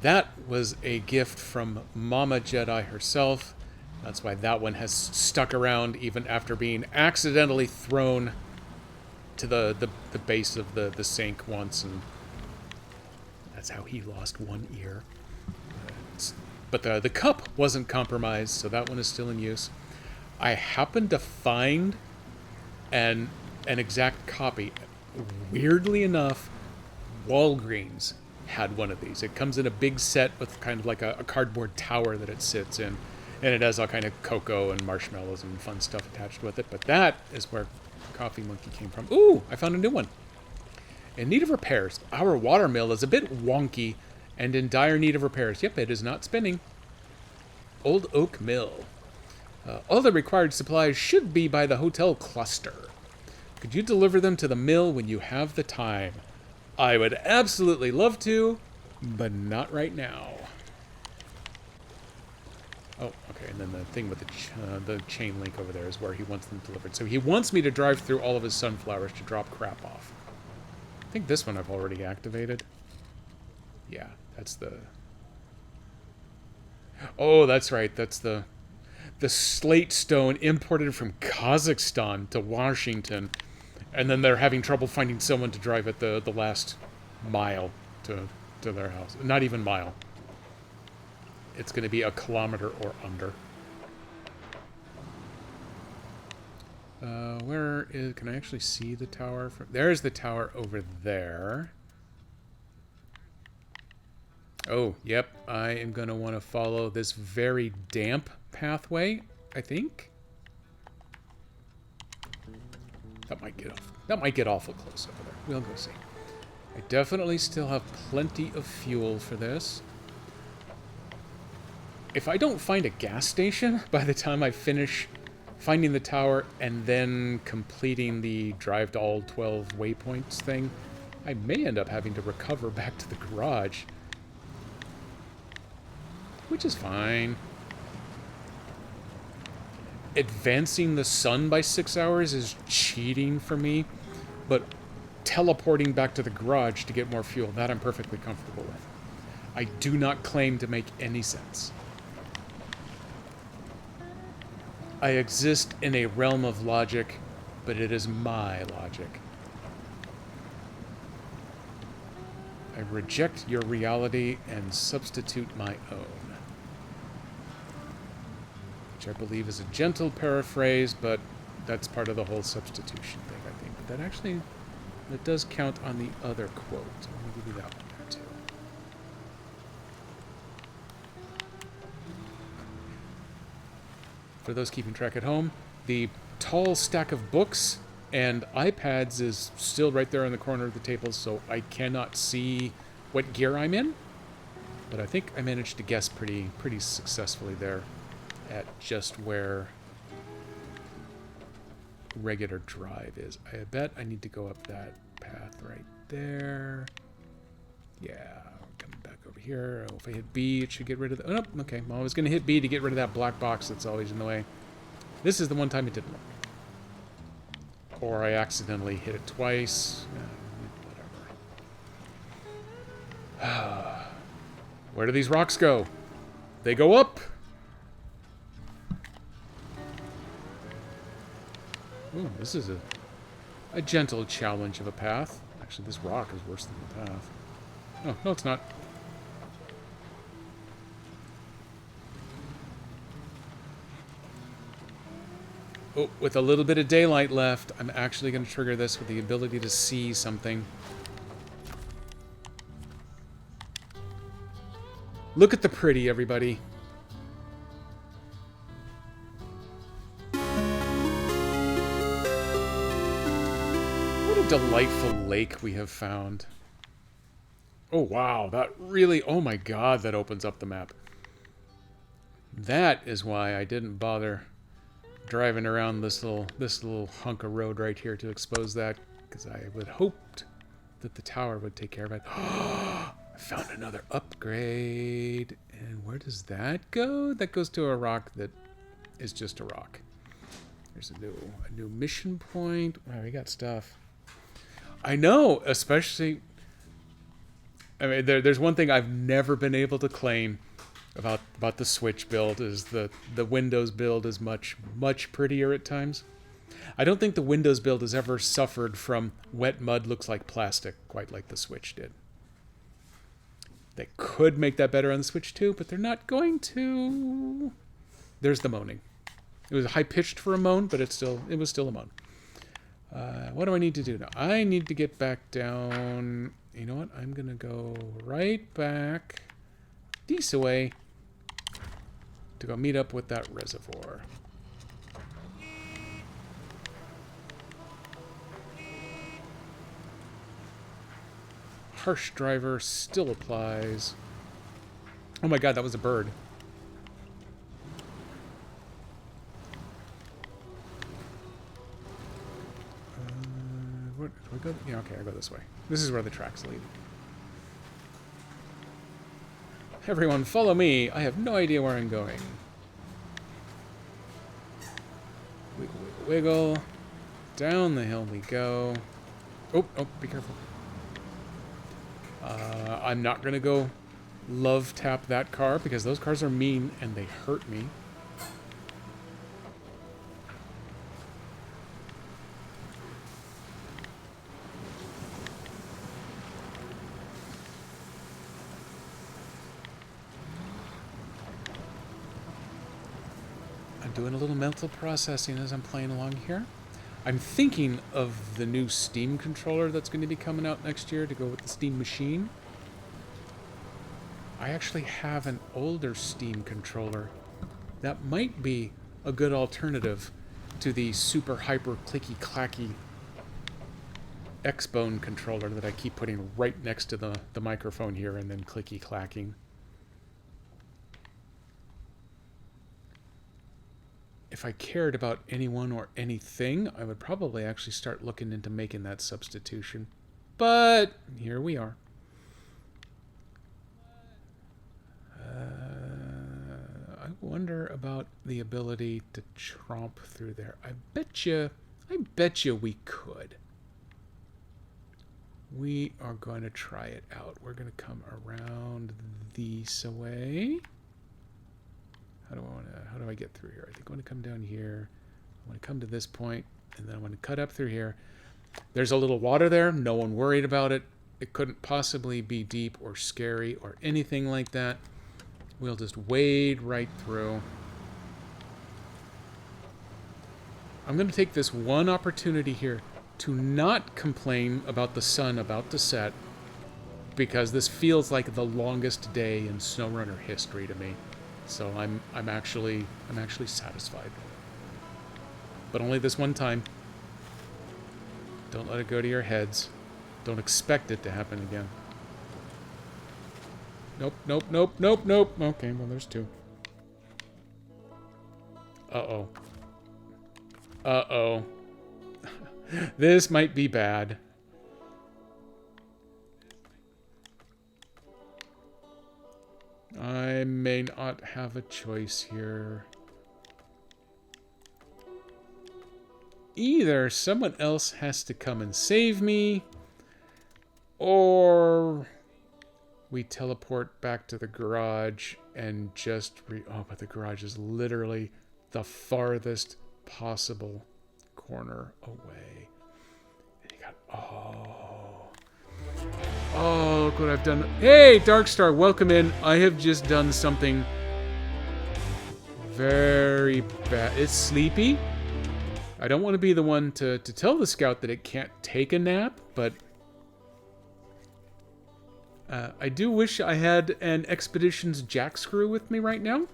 That was a gift from Mama Jedi herself. That's why that one has stuck around even after being accidentally thrown to the base of the sink once, and that's how he lost one ear. But the cup wasn't compromised, so that one is still in use. I happened to find an exact copy. Weirdly enough, Walgreens had one of these. It comes in a big set with kind of like a cardboard tower that it sits in, and it has all kind of cocoa and marshmallows and fun stuff attached with it. But that is where Coffee Monkey came from. Ooh, I found a new one. In need of repairs. Our water mill is a bit wonky and in dire need of repairs. Yep, it is not spinning. Old Oak Mill. All the required supplies should be by the hotel cluster. Could you deliver them to the mill when you have the time? I would absolutely love to, but not right now. Oh, okay, and then the thing with the chain link over there is where he wants them delivered. So he wants me to drive through all of his sunflowers to drop crap off. I think this one I've already activated. Yeah, that's the... Oh, that's right, that's the slate stone imported from Kazakhstan to Washington. And then they're having trouble finding someone to drive it the last mile to their house. Not even mile. It's going to be a kilometer or under. Where is... Can I actually see the tower? There's the tower over there. Oh, yep. I am going to want to follow this very damp pathway, I think. That might get awful close over there. We'll go see. I definitely still have plenty of fuel for this. If I don't find a gas station by the time I finish finding the tower and then completing the drive to all 12 waypoints thing, I may end up having to recover back to the garage. Which is fine. Advancing the sun by 6 hours is cheating for me, but teleporting back to the garage to get more fuel, that I'm perfectly comfortable with. I do not claim to make any sense. I exist in a realm of logic, but it is my logic. I reject your reality and substitute my own. Which I believe is a gentle paraphrase, but that's part of the whole substitution thing, I think. But that does count on the other quote. I'm going to give you that one there, too. For those keeping track at home, the tall stack of books and iPads is still right there in the corner of the table, so I cannot see what gear I'm in. But I think I managed to guess pretty successfully there at just where regular drive is. I bet I need to go up that path right there. Yeah, coming back over here. Oh, if I hit B, it should get rid of the... Oh, nope, okay. Well, I was going to hit B to get rid of that black box that's always in the way. This is the one time it didn't work. Or I accidentally hit it twice. Whatever. Where do these rocks go? They go up! Ooh, this is a gentle challenge of a path. Actually, this rock is worse than the path. Oh, no, it's not. Oh, with a little bit of daylight left, I'm actually going to trigger this with the ability to see something. Look at the pretty, everybody. What a delightful lake we have found. Oh, wow. That really... Oh, my God. That opens up the map. That is why I didn't bother driving around this little hunk of road right here to expose that, because I would hoped that the tower would take care of it. I found another upgrade. And where does that go? That goes to a rock that is just a rock. There's a new mission point. Wow, we got stuff. I know, especially... I mean, there's one thing I've never been able to claim about the Switch build is the Windows build is much prettier at times. I don't think the Windows build has ever suffered from wet mud looks like plastic quite like the Switch did. They could make that better on the Switch too, but they're not going to. There's the moaning. It was high pitched for a moan, but it was still a moan. What do I need to do now? I need to get back down. You know what? I'm gonna go right back this way to go meet up with that reservoir. Harsh driver still applies. Oh my god, that was a bird. What, do I go? Yeah, okay, I go this way. This is where the tracks lead. Everyone, follow me. I have no idea where I'm going. Wiggle, wiggle, wiggle. Down the hill we go. Oh, be careful. I'm not going to go love tap that car because those cars are mean and they hurt me. I'm doing a little mental processing as I'm playing along here. I'm thinking of the new Steam controller that's going to be coming out next year to go with the Steam Machine. I actually have an older Steam controller that might be a good alternative to the super hyper clicky clacky Xbone controller that I keep putting right next to the microphone here and then clicky clacking. If I cared about anyone or anything, I would probably actually start looking into making that substitution. But here we are. I wonder about the ability to tromp through there. I bet you we could. We are going to try it out. We're going to come around this way. How do I get through here? I think I want to come down here. I want to come to this point, and then I want to cut up through here. There's a little water there. No one worried about it. It couldn't possibly be deep or scary or anything like that. We'll just wade right through. I'm going to take this one opportunity here to not complain about the sun about to set, because this feels like the longest day in SnowRunner history to me. So I'm actually satisfied. But only this one time. Don't let it go to your heads. Don't expect it to happen again. Nope. Okay, well, there's two. Uh-oh. Uh-oh. This might be bad. I may not have a choice here. Either someone else has to come and save me, or we teleport back to the garage and just oh, but the garage is literally the farthest possible corner away. And you got oh, look what I've done. Hey, Darkstar, welcome in. I have just done something very bad. It's sleepy. I don't want to be the one to tell the scout that it can't take a nap, but I do wish I had an Expeditions jack screw with me right now.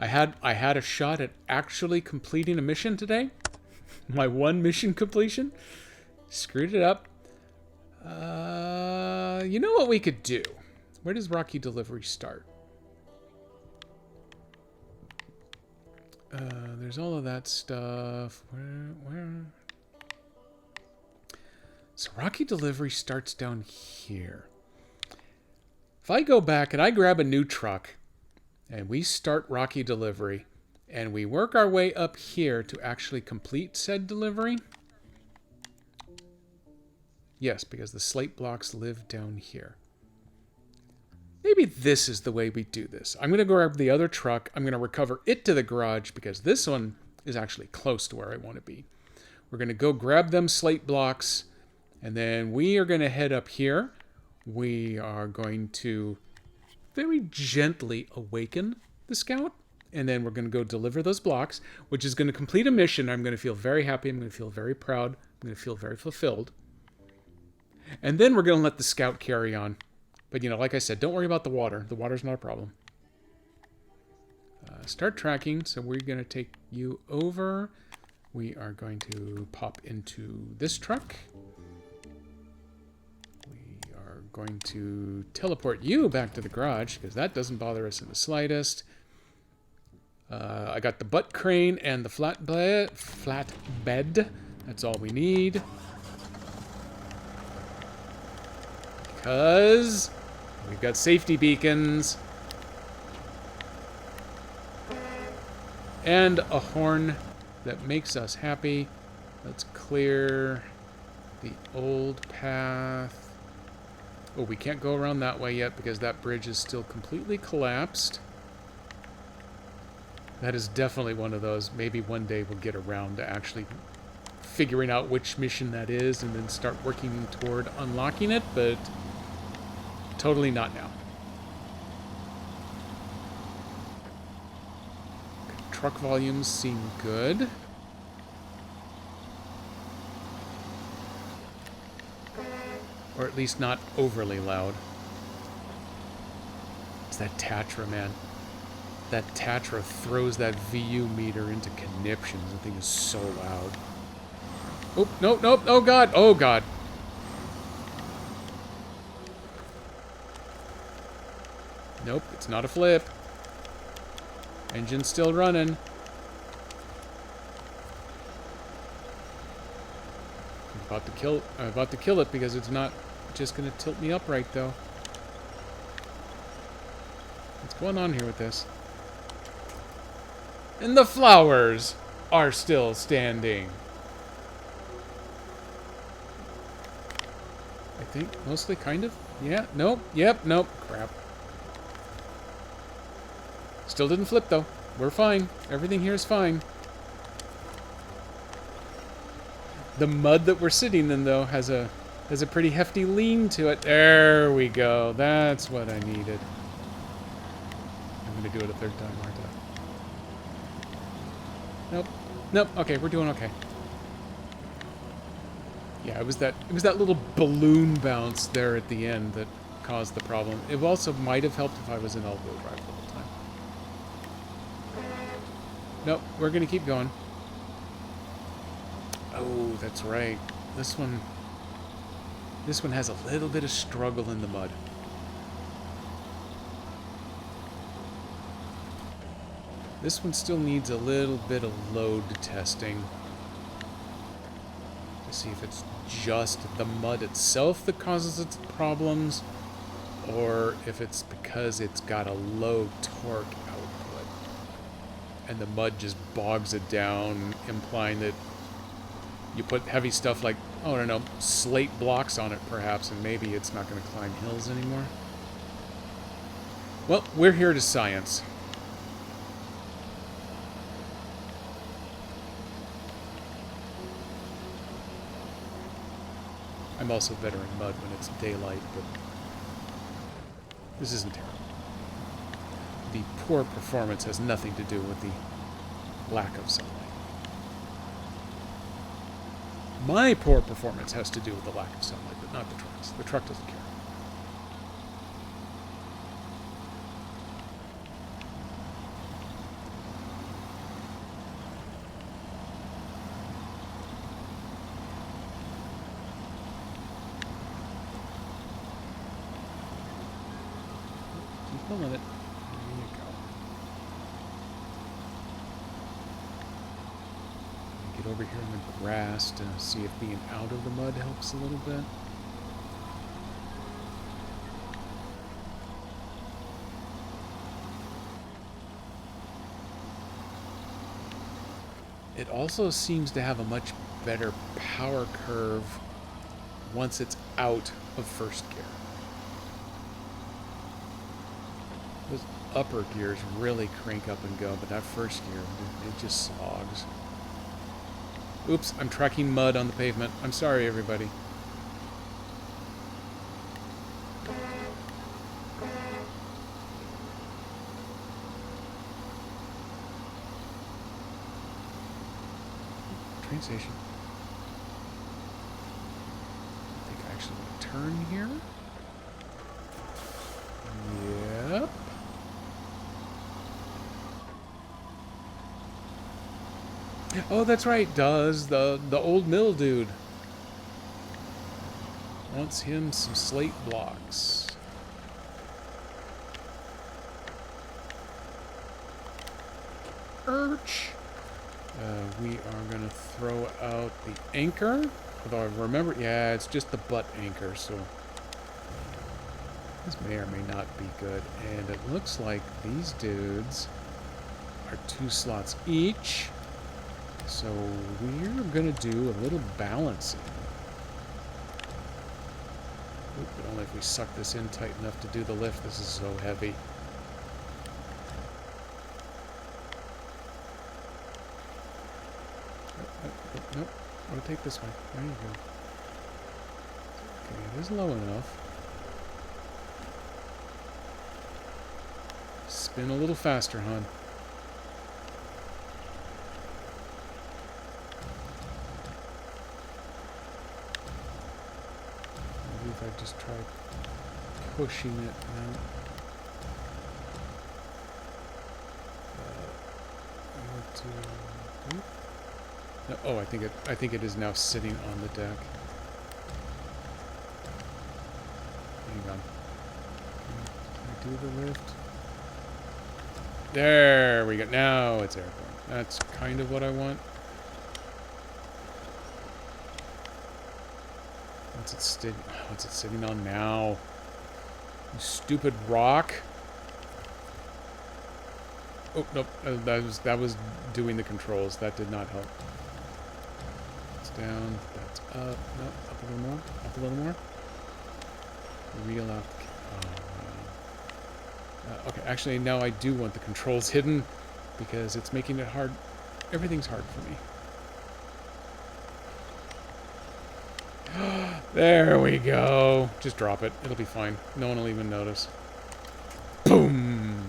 I had a shot at actually completing a mission today. My one mission completion. Screwed it up. You know what we could do? Where does Rocky Delivery start? There's all of that stuff. Where? So Rocky Delivery starts down here. If I go back and I grab a new truck and we start Rocky Delivery and we work our way up here to actually complete said delivery. Yes, because the slate blocks live down here. Maybe this is the way we do this. I'm going to grab the other truck. I'm going to recover it to the garage because this one is actually close to where I want to be. We're going to go grab them slate blocks, and then we are going to head up here. We are going to very gently awaken the scout, and then we're going to go deliver those blocks, which is going to complete a mission. I'm going to feel very happy. I'm going to feel very proud. I'm going to feel very fulfilled. And then we're going to let the scout carry on. But, like I said, don't worry about the water. The water's not a problem. Start tracking. So we're going to take you over. We are going to pop into this truck. We are going to teleport you back to the garage because that doesn't bother us in the slightest. I got the butt crane and the flatbed. That's all we need. Because we've got safety beacons. And a horn that makes us happy. Let's clear the old path. Oh, we can't go around that way yet because that bridge is still completely collapsed. That is definitely one of those. Maybe one day we'll get around to actually figuring out which mission that is and then start working toward unlocking it, but totally not now. Okay, truck volumes seem good. Or at least not overly loud. It's that Tatra, man. That Tatra throws that VU meter into conniptions. The thing is so loud. Oh, no, no, oh god, oh god. Nope, it's not a flip. Engine's still running. I'm about to kill it because it's not just gonna tilt me upright though. What's going on here with this? And the flowers are still standing. I think mostly kind of. Yeah, nope, yep, nope, crap. Still didn't flip though. We're fine. Everything here is fine. The mud that we're sitting in though has a pretty hefty lean to it. There we go. That's what I needed. I'm gonna do it a third time, aren't I? Nope. Nope. Okay, we're doing okay. Yeah, it was that little balloon bounce there at the end that caused the problem. It also might have helped if I was in all-wheel drive the whole time. Nope, we're gonna keep going. Oh, that's right. This one has a little bit of struggle in the mud. This one still needs a little bit of load testing to see if it's just the mud itself that causes its problems, or if it's because it's got a low torque output and the mud just bogs it down, implying that you put heavy stuff like, oh, I don't know, slate blocks on it perhaps, and maybe it's not going to climb hills anymore. Well, we're here to science. I'm also better in mud when it's daylight, but this isn't terrible. The poor performance has nothing to do with the lack of sunlight. My poor performance has to do with the lack of sunlight, but not the truck's. The truck doesn't care. pulling it. There you go. Get over here in the grass to see if being out of the mud helps a little bit. It also seems to have a much better power curve once it's out of first gear. Those upper gears really crank up and go, but that first gear, it just slogs. Oops, I'm tracking mud on the pavement. I'm sorry, everybody. Train station. I think I actually want to turn here. Yep. Oh, that's right. Does the old mill dude wants him some slate blocks. Urch. We are going to throw out the anchor. Although I remember, yeah, it's just the butt anchor, so this may or may not be good. And it looks like these dudes are 2 slots each. So we're going to do a little balancing. Oop, but only if we suck this in tight enough to do the lift. This is so heavy. Nope. I'm going to take this way. There you go. Okay, it is low enough. Spin a little faster, hon. Maybe if I just try pushing it now. No, oh, I think it is now sitting on the deck. Hang on. Can I do the lift? There we go. Now it's airborne. That's kind of what I want. What's it sitting on now? You stupid rock. Oh, nope. That was doing the controls. That did not help. It's down. That's up. No, up a little more. Up a little more. Reel out. Oh, man. Okay, actually, now I do want the controls hidden because it's making it hard. Everything's hard for me. There we go. Just drop it. It'll be fine. No one will even notice. Boom!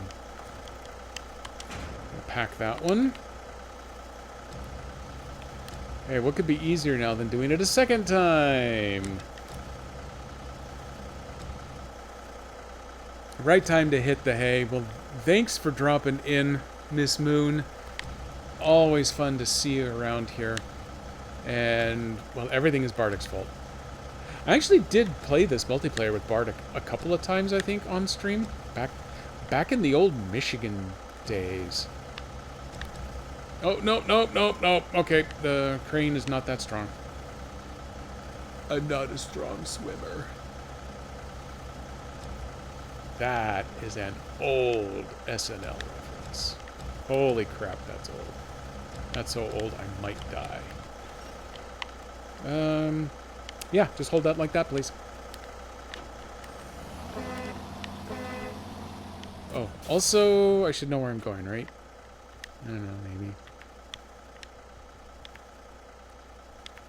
Pack that one. Hey, what could be easier now than doing it a second time? Right time to hit the hay. Well, thanks for dropping in, Miss Moon. Always fun to see you around here. And, well, everything is Bardick's fault. I actually did play this multiplayer with Bardick a couple of times, I think, on stream. Back in the old Michigan days. Oh, nope. Okay, the crane is not that strong. I'm not a strong swimmer. That is an old SNL reference. Holy crap, that's old. That's so old I might die. Yeah, just hold that like that, please. Oh, also, I should know where I'm going, right? I don't know, maybe.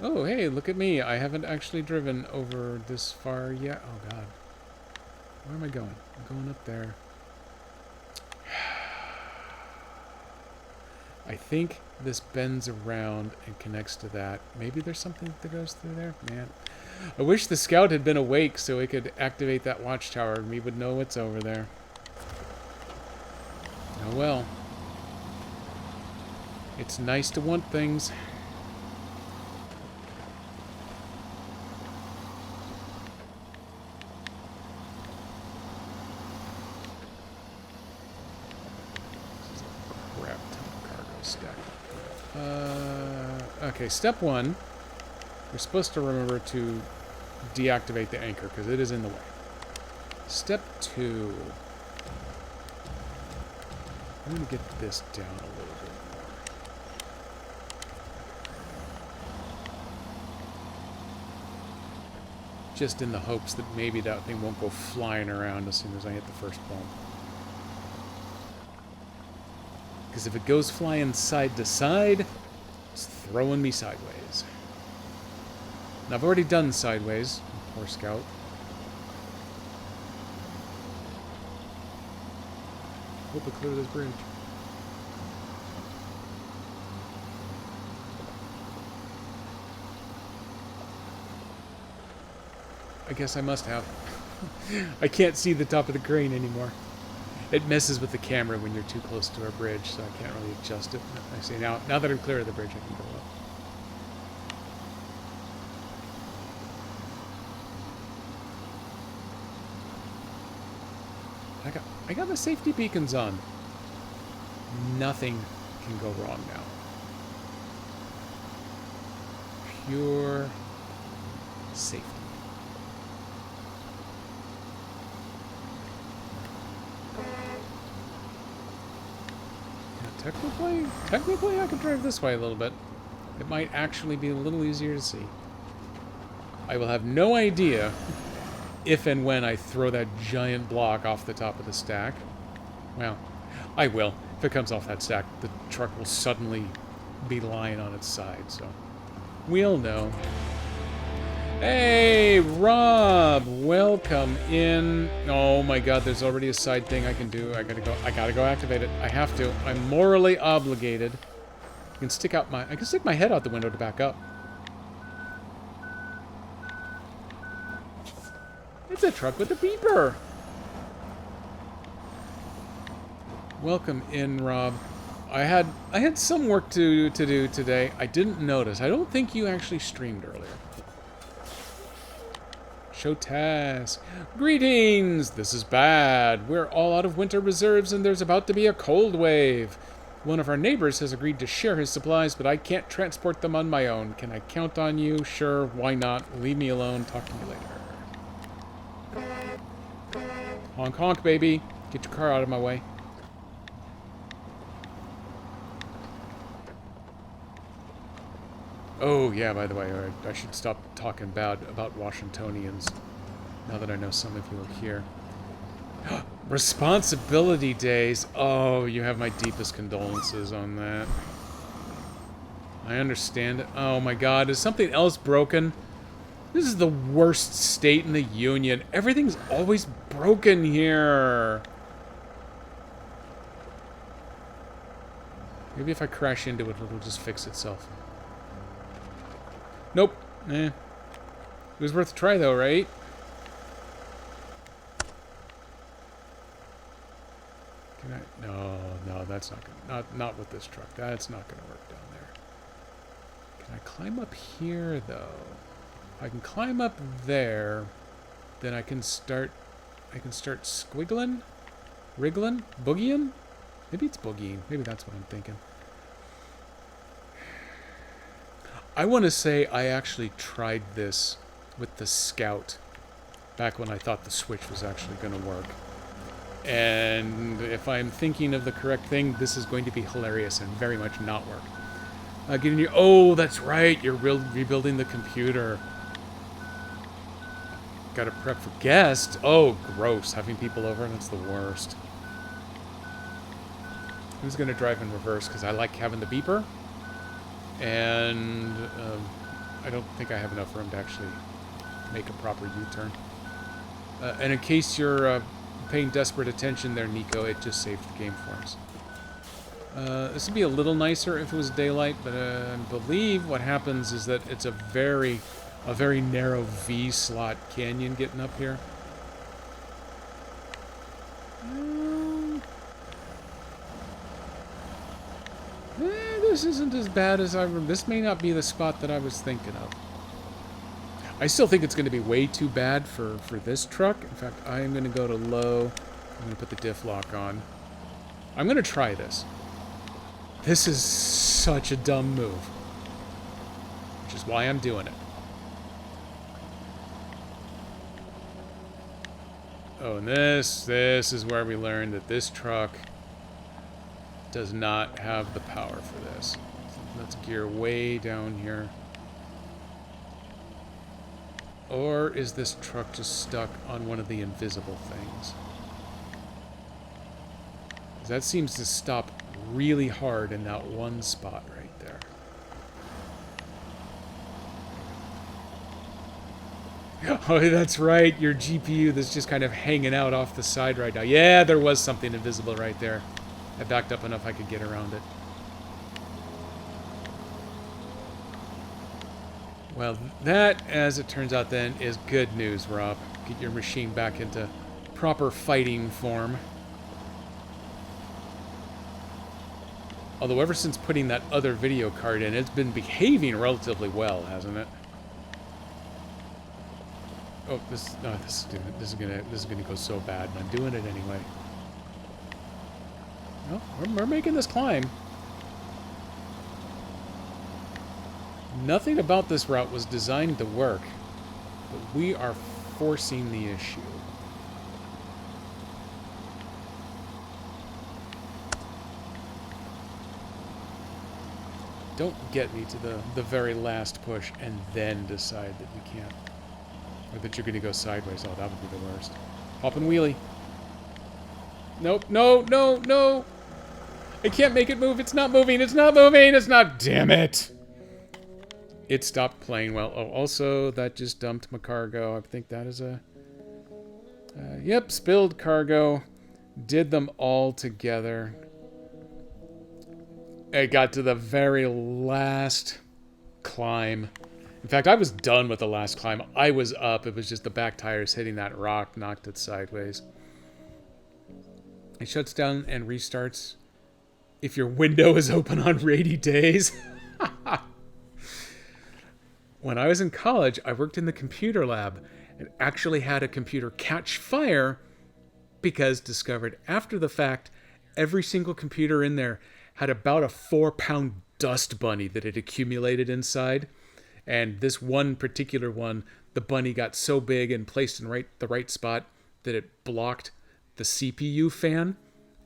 Oh, hey, look at me. I haven't actually driven over this far yet. Oh, God. Where am I going? I'm going up there. I think this bends around and connects to that. Maybe there's something that goes through there? Man. I wish the scout had been awake so he could activate that watchtower and we would know what's over there. Oh well. It's nice to want things. Okay, step one. We're supposed to remember to deactivate the anchor because it is in the way. Step two. I'm going to get this down a little bit more. Just in the hopes that maybe that thing won't go flying around as soon as I hit the first bump. Because if it goes flying side to side, it's throwing me sideways. And I've already done sideways. Poor Scout. Hope it clear this bridge. I guess I must have. I can't see the top of the crane anymore. It messes with the camera when you're too close to a bridge, so I can't really adjust it. I see now that I'm clear of the bridge, I can go up. I got the safety beacons on. Nothing can go wrong now. Pure safety. Technically I could drive this way a little bit. It might actually be a little easier to see. I will have no idea if and when I throw that giant block off the top of the stack. Well, I will. If it comes off that stack, the truck will suddenly be lying on its side, so we'll know. Hey, Rob! Welcome in. Oh my god, there's already a side thing I can do. I gotta go activate it. I have to. I'm morally obligated. I can stick my head out the window to back up. It's a truck with a beeper. Welcome in, Rob. I had some work to do today. I didn't notice. I don't think you actually streamed earlier. Show task. Greetings! This is bad. We're all out of winter reserves and there's about to be a cold wave. One of our neighbors has agreed to share his supplies, but I can't transport them on my own. Can I count on you? Sure, why not? Leave me alone. Talk to you later. Honk honk, baby. Get your car out of my way. Oh, yeah, by the way, I should stop talking bad about Washingtonians, now that I know some of you are here. Responsibility days. Oh, you have my deepest condolences on that. I understand it. Oh my god, is something else broken? This is the worst state in the Union. Everything's always broken here. Maybe if I crash into it, it'll just fix itself. Nope. Eh. It was worth a try, though, right? Can I? No, that's not gonna. Not with this truck. That's not gonna work down there. Can I climb up here, though? If I can climb up there, then I can start. Squiggling, wriggling, boogieing. Maybe it's boogieing. Maybe that's what I'm thinking. I want to say I actually tried this with the Scout back when I thought the Switch was actually going to work. And if I'm thinking of the correct thing, this is going to be hilarious and very much not work. Getting you. Oh, that's right. You're rebuilding the computer. Got to prep for guests. Oh, gross. Having people over, that's the worst. Who's going to drive in reverse? Because I like having the beeper. And I don't think I have enough room to actually make a proper U-turn. And in case you're paying desperate attention there, Nico, it just saved the game for us. This would be a little nicer if it was daylight, but I believe what happens is that it's a very narrow V-slot canyon getting up here. This isn't as bad as I remember. This may not be the spot that I was thinking of. I still think it's going to be way too bad for this truck. In fact, I am going to go to low. I'm going to put the diff lock on. I'm going to try this. This is such a dumb move. which is why I'm doing it. Oh, and this is where we learned that this truck does not have the power for this. So let's gear way down here. Or is this truck just stuck on one of the invisible things? 'Cause that seems to stop really hard in that one spot right there. Oh, that's right. Your GPU that's just kind of hanging out off the side right now. Yeah, there was something invisible right there. I backed up enough I could get around it. Well, that, as it turns out then, is good news, Rob. Get your machine back into proper fighting form. Although ever since putting that other video card in, it's been behaving relatively well, hasn't it? Oh, this is gonna go so bad, and I'm doing it anyway. No, we're making this climb. Nothing about this route was designed to work, but we are forcing the issue. Don't get me to the very last push and then decide that you can't. Or that you're going to go sideways. Oh, that would be the worst. Hop and wheelie. Nope, no, no, no. I can't make it move. It's not moving. It's not moving. It's not. Damn it. It stopped playing well. Oh, also, that just dumped my cargo. I think that is a... yep, spilled cargo. Did them all together. I got to the very last climb. In fact, I was done with the last climb. I was up. It was just the back tires hitting that rock, knocked it sideways. It shuts down and restarts if your window is open on rainy days. When I was in college, I worked in the computer lab and actually had a computer catch fire because discovered after the fact, every single computer in there had about a 4-pound dust bunny that had accumulated inside. And this one particular one, the bunny got so big and placed in the right spot that it blocked the CPU fan.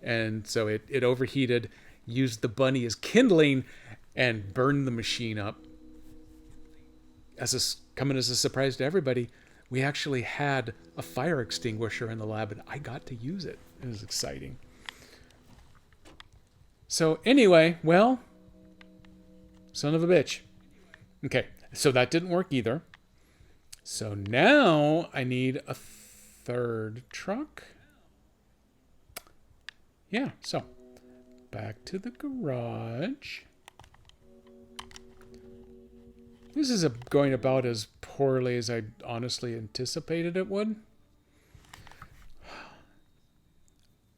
And so it overheated, used the bunny as kindling, and burned the machine up. Coming as a surprise to everybody, we actually had a fire extinguisher in the lab, and I got to use it. It was exciting. So anyway, well, son of a bitch. Okay, so that didn't work either. So now I need a third truck. Yeah, so back to the garage. This is going about as poorly as I honestly anticipated it would.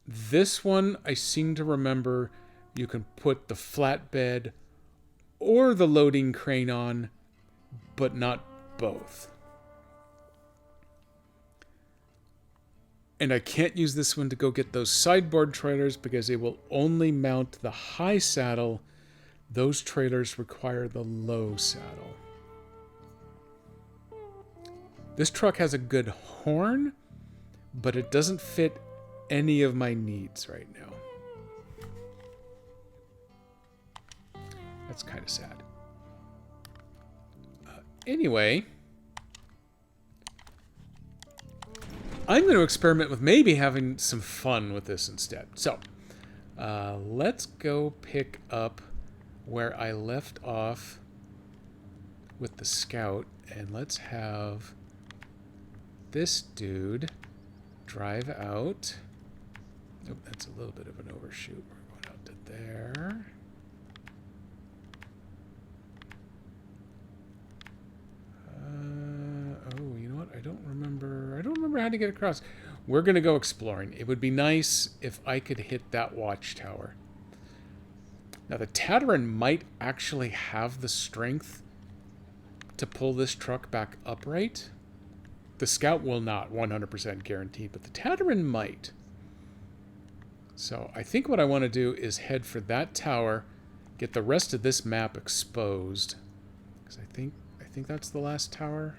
This one, I seem to remember you can put the flatbed or the loading crane on, but not both. And I can't use this one to go get those sideboard trailers because they will only mount the high saddle. Those trailers require the low saddle. This truck has a good horn, but it doesn't fit any of my needs right now. That's kind of sad. Anyway, I'm going to experiment with maybe having some fun with this instead. So, let's go pick up where I left off with the Scout, and let's have this dude drive out. Oh, that's a little bit of an overshoot. We're going out to there. Oh, you know what? I don't remember how to get across. We're going to go exploring. It would be nice if I could hit that watchtower. Now, the Tataran might actually have the strength to pull this truck back upright. The Scout will not, 100% guaranteed, but the Tataran might. So I think what I want to do is head for that tower, get the rest of this map exposed. Because I think think that's the last tower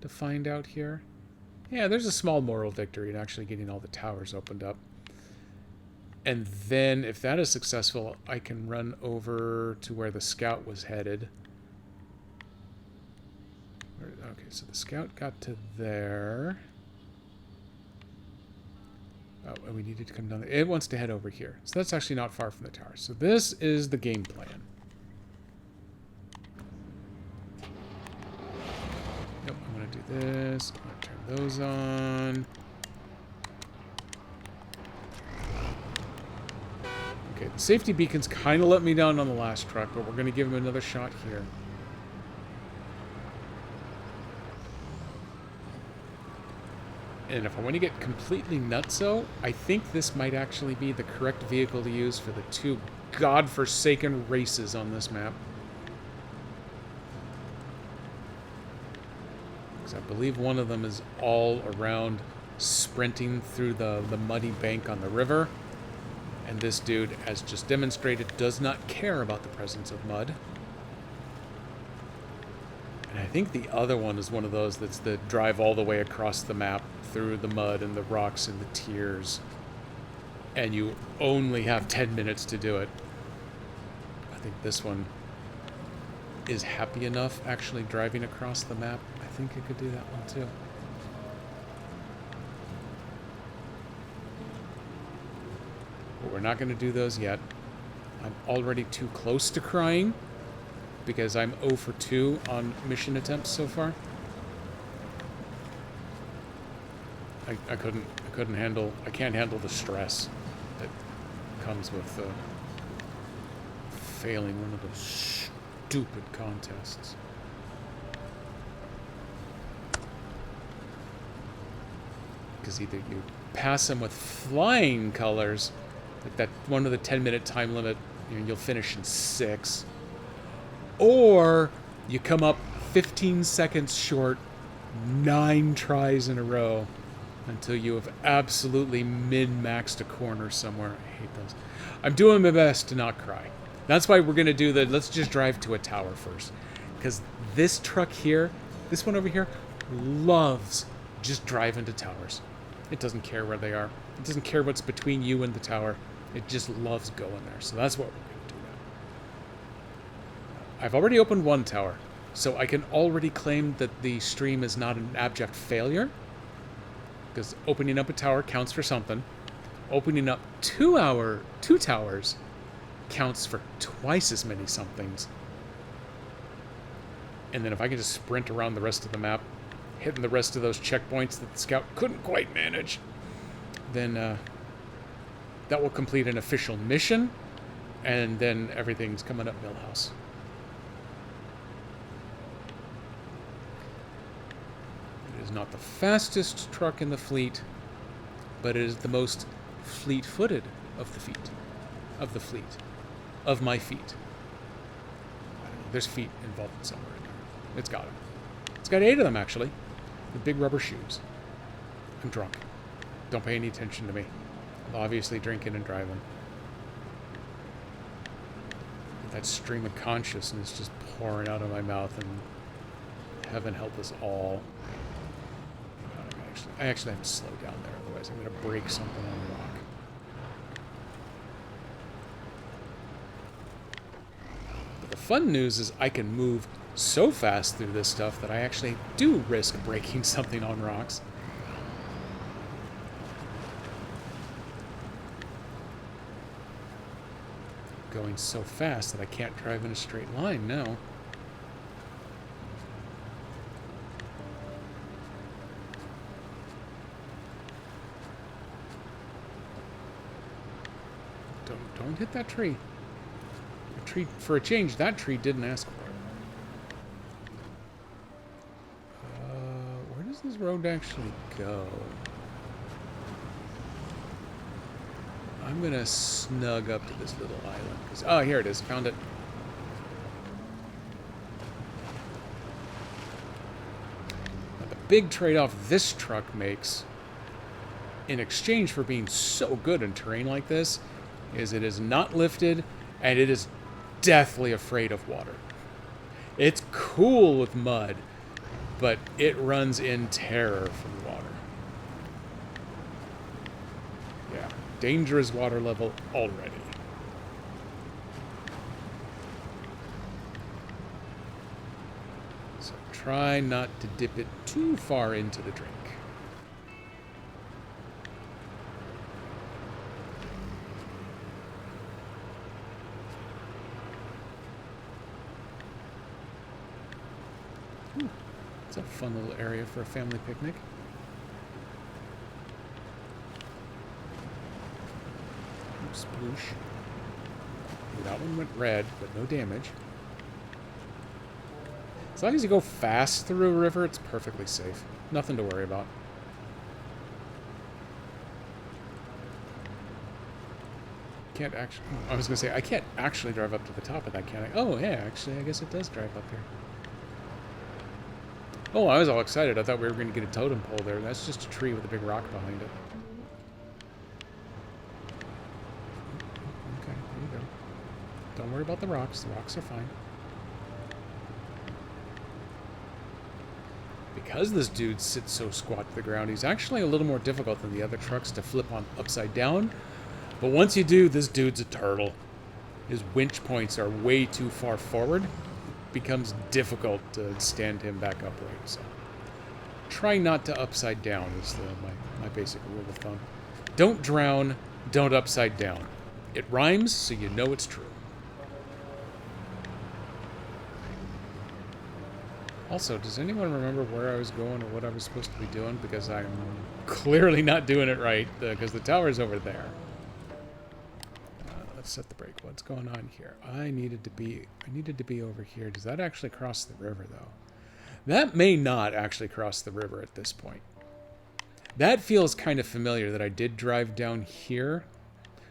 to find out here. Yeah, there's a small moral victory in actually getting all the towers opened up. And then, if that is successful, I can run over to where the scout was headed. Okay, so the scout got to there. Oh, and we needed to come down there. It wants to head over here. So that's actually not far from the tower. So this is the game plan. Nope, I'm going to do this. I'm going to turn those on. Okay, the safety beacons kind of let me down on the last truck, but we're going to give him another shot here. And if I want to get completely nutso, I think this might actually be the correct vehicle to use for the two godforsaken races on this map. Because I believe one of them is all around sprinting through the muddy bank on the river. And this dude, as just demonstrated, does not care about the presence of mud. And I think the other one is one of those that's the drive all the way across the map through the mud and the rocks and the tears. And you only have 10 minutes to do it. I think this one is happy enough actually driving across the map. I think I could do that one too. But we're not going to do those yet. I'm already too close to crying because I'm 0 for 2 on mission attempts so far. I can't handle the stress that comes with failing one of those stupid contests. Because either you pass them with flying colors, like that one of the 10-minute time limit, you'll finish in 6, or you come up 15 seconds short 9 tries in a row until you have absolutely min-maxed a corner somewhere. I hate those. I'm doing my best to not cry. That's why we're going to do the let's just drive to a tower first. Because this truck here, this one over here, loves just driving to towers. It doesn't care where they are. It doesn't care what's between you and the tower. It just loves going there. So that's what we're going to do now. I've already opened one tower, so I can already claim that the stream is not an abject failure. Because opening up a tower counts for something. Opening up two towers counts for twice as many somethings. And then if I can just sprint around the rest of the map, hitting the rest of those checkpoints that the scout couldn't quite manage, then that will complete an official mission, and then everything's coming up Millhouse. It is not the fastest truck in the fleet, but it is the most fleet-footed of the fleet. Of my feet. I don't know, there's feet involved somewhere in there. It's got them. It's got 8 of them, actually. With big rubber shoes. I'm drunk. Don't pay any attention to me. I'm obviously drinking and driving. That stream of consciousness just pouring out of my mouth, and heaven help us all. I actually have to slow down there, otherwise I'm going to break something on the rock. But the fun news is I can move so fast through this stuff that I actually do risk breaking something on rocks. Going so fast that I can't drive in a straight line now. Don't hit that tree. A tree, for a change, that tree didn't ask for it. Where does this road actually go? I'm gonna snug up to this little island. Oh, here it is. Found it. Now, the big trade-off this truck makes, in exchange for being so good in terrain like this, is it is not lifted, and it is deathly afraid of water. It's cool with mud, but it runs in terror from water. Yeah, dangerous water level already. So try not to dip it too far into the drink. It's a fun little area for a family picnic. Oops, sploosh. Ooh, that one went red, but no damage. As long as you go fast through a river, it's perfectly safe. Nothing to worry about. Can't actually... I was going to say, I can't actually drive up to the top of that, can I? Oh, yeah, actually, I guess it does drive up here. Oh, I was all excited. I thought we were going to get a totem pole there. That's just a tree with a big rock behind it. Okay, there you go. Don't worry about the rocks. The rocks are fine. Because this dude sits so squat to the ground, he's actually a little more difficult than the other trucks to flip on upside down. But once you do, this dude's a turtle. His winch points are way too far forward. Becomes difficult to stand him back upright. So try not to upside down is my basic rule of thumb. Don't drown, don't upside down. It rhymes, so you know it's true. Also, does anyone remember where I was going or what I was supposed to be doing? Because I'm clearly not doing it right, because the tower's over there. Let's set the brake. What's going on here? I needed to be over here. Does that actually cross the river, though? That may not actually cross the river at this point. That feels kind of familiar that I did drive down here.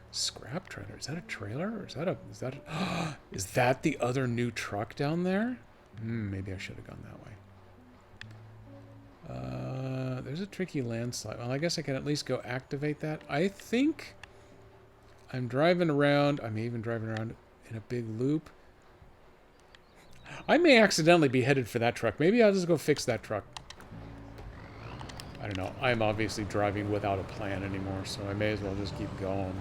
Scrap trailer. Is that a trailer? Or is that the other new truck down there? Maybe I should have gone that way. There's a tricky landslide. Well, I guess I can at least go activate that. I think I'm driving around. I'm even driving around in a big loop. I may accidentally be headed for that truck. Maybe I'll just go fix that truck. I don't know. I'm obviously driving without a plan anymore, so I may as well just keep going.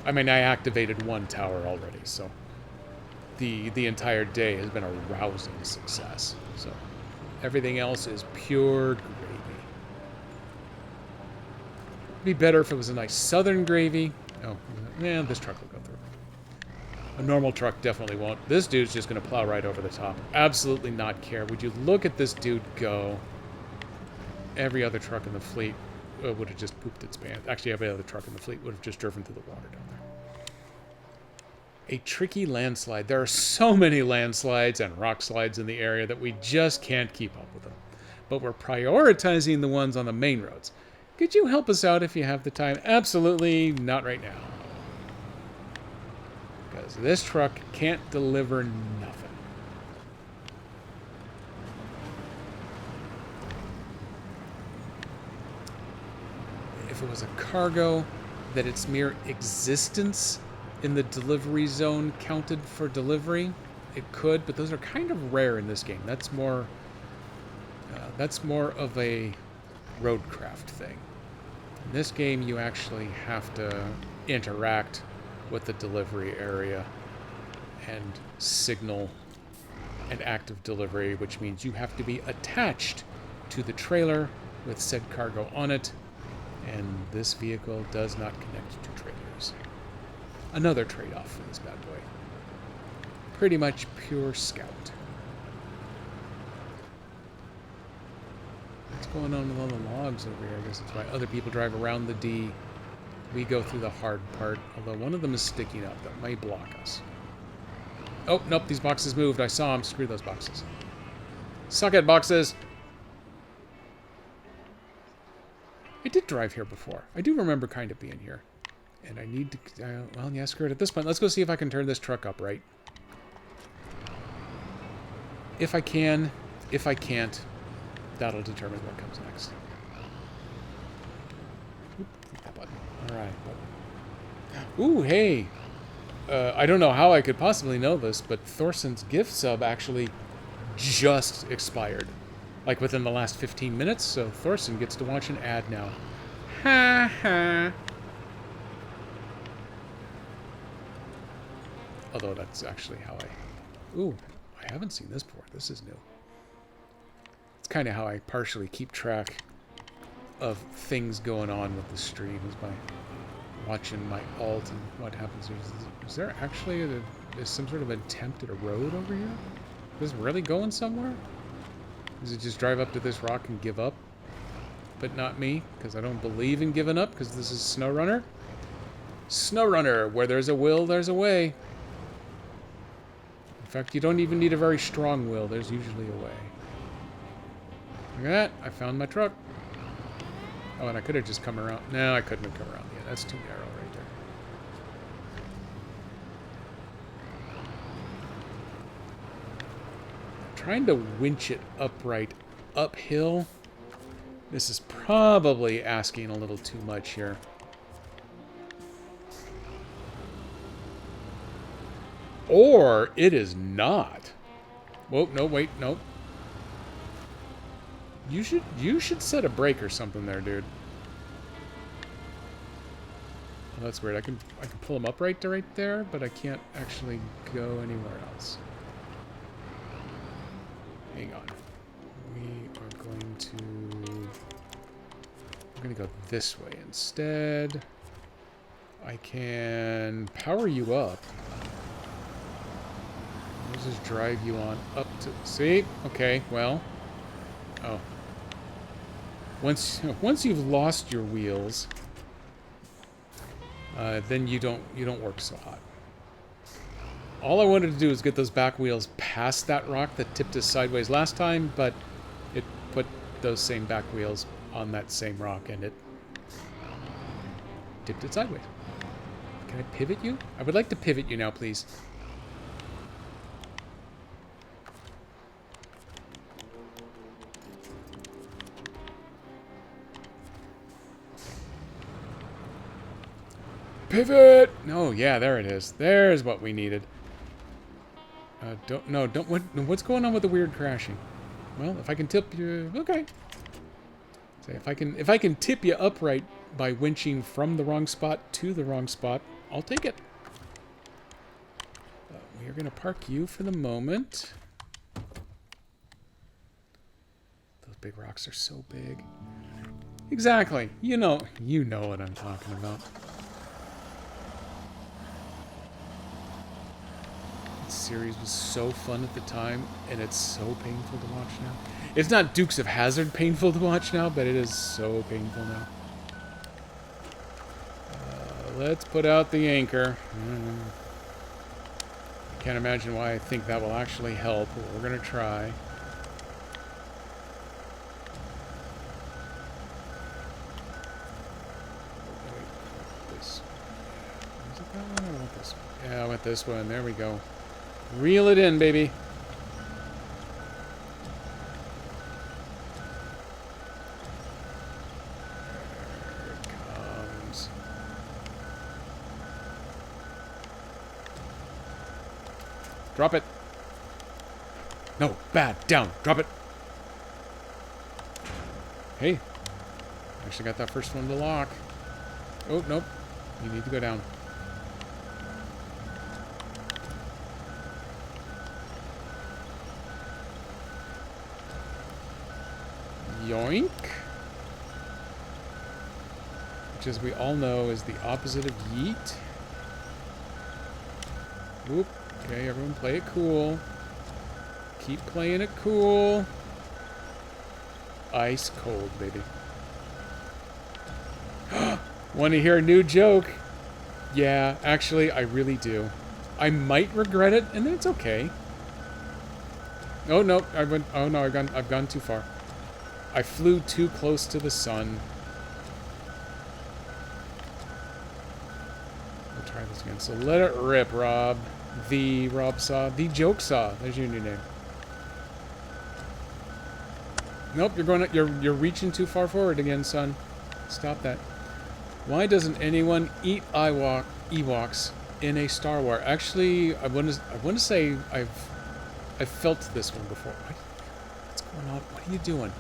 I mean, I activated one tower already, so the entire day has been a rousing success. So everything else is pure gravy. It'd be better if it was a nice southern gravy. Oh, yeah, this truck will go through. A normal truck definitely won't. This dude's just going to plow right over the top. Absolutely not care. Would you look at this dude go? Every other truck in the fleet would have just pooped its pants. Actually, every other truck in the fleet would have just driven through the water down there. A tricky landslide. There are so many landslides and rock slides in the area that we just can't keep up with them. But we're prioritizing the ones on the main roads. Could you help us out if you have the time? Absolutely not right now. Because this truck can't deliver nothing. If it was a cargo, that its mere existence in the delivery zone counted for delivery, it could, but those are kind of rare in this game. That's more of a roadcraft thing. In this game, you actually have to interact with the delivery area and signal an active delivery, which means you have to be attached to the trailer with said cargo on it, and this vehicle does not connect to trailers. Another trade-off for this bad boy. Pretty much pure scout. What's going on with all the logs over here? I guess that's why other people drive around the D. We go through the hard part, although one of them is sticking up. That might block us. Oh, nope, these boxes moved. I saw them. Screw those boxes. Suck it, boxes! I did drive here before. I do remember kind of being here. And I need to... well, yeah, screw it. At this point, let's go see if I can turn this truck upright. If I can. If I can't, that'll determine what comes next. Oop, hit that button. Alright. Ooh, hey! I don't know how I could possibly know this, but Thorson's gift sub actually just expired. Like within the last 15 minutes, so Thorson gets to watch an ad now. Ha ha. Although that's actually how I... Ooh, I haven't seen this before. This is new. It's kind of how I partially keep track of things going on with the stream, is by watching my alt and what happens. Is there actually is some sort of attempt at a road over here? Is this really going somewhere? Does it just drive up to this rock and give up? But not me, because I don't believe in giving up, because this is SnowRunner. SnowRunner, where there's a will, there's a way. In fact, you don't even need a very strong will. There's usually a way. Look at that. I found my truck. Oh, and I could have just come around. No, I couldn't have come around yet. That's too narrow right there. Trying to winch it upright uphill. This is probably asking a little too much here. Or it is not. Whoa, no, wait, nope. You should set a brake or something there, dude. Well, that's weird. I can pull him up right there, but I can't actually go anywhere else. Hang on. We're going to go this way instead. I can power you up. Let's just drive you on up to... See? Okay, well... Oh. Once you've lost your wheels, then you don't work so hot. All I wanted to do is get those back wheels past that rock that tipped us sideways last time, but it put those same back wheels on that same rock, and it tipped it sideways. Can I pivot you? I would like to pivot you now, please. Pivot! No, yeah, there it is. There's what we needed. What's going on with the weird crashing? Well, if I can tip you, okay. Say if I can tip you upright by winching from the wrong spot to the wrong spot, I'll take it. We are going to park you for the moment. Those big rocks are so big. Exactly. You know what I'm talking about. Series was so fun at the time, and it's so painful to watch now. It's not Dukes of Hazzard painful to watch now, but it is so painful now. Let's put out the anchor. I can't imagine why I think that will actually help, but we're going to try. This. Was it that one or went this one? Yeah, I went this one. There we go. Reel it in, baby. There it comes. Drop it. No, bad. Down. Drop it. Hey. Actually got that first one to lock. Oh, nope. You need to go down. Yoink. Which, as we all know, is the opposite of yeet. Whoop. Okay, everyone play it cool. Keep playing it cool. Ice cold, baby. Want to hear a new joke? Yeah, actually, I really do. I might regret it, and it's okay. Oh no, I've gone too far. I flew too close to the sun. We'll try this again. So let it rip, Rob. The Rob Saw. The Joke Saw. There's your new name. Nope, you're reaching too far forward again, son. Stop that. Why doesn't anyone eat Ewoks in a Star Wars. Actually, I want to say I've felt this one before. What's going on? What are you doing?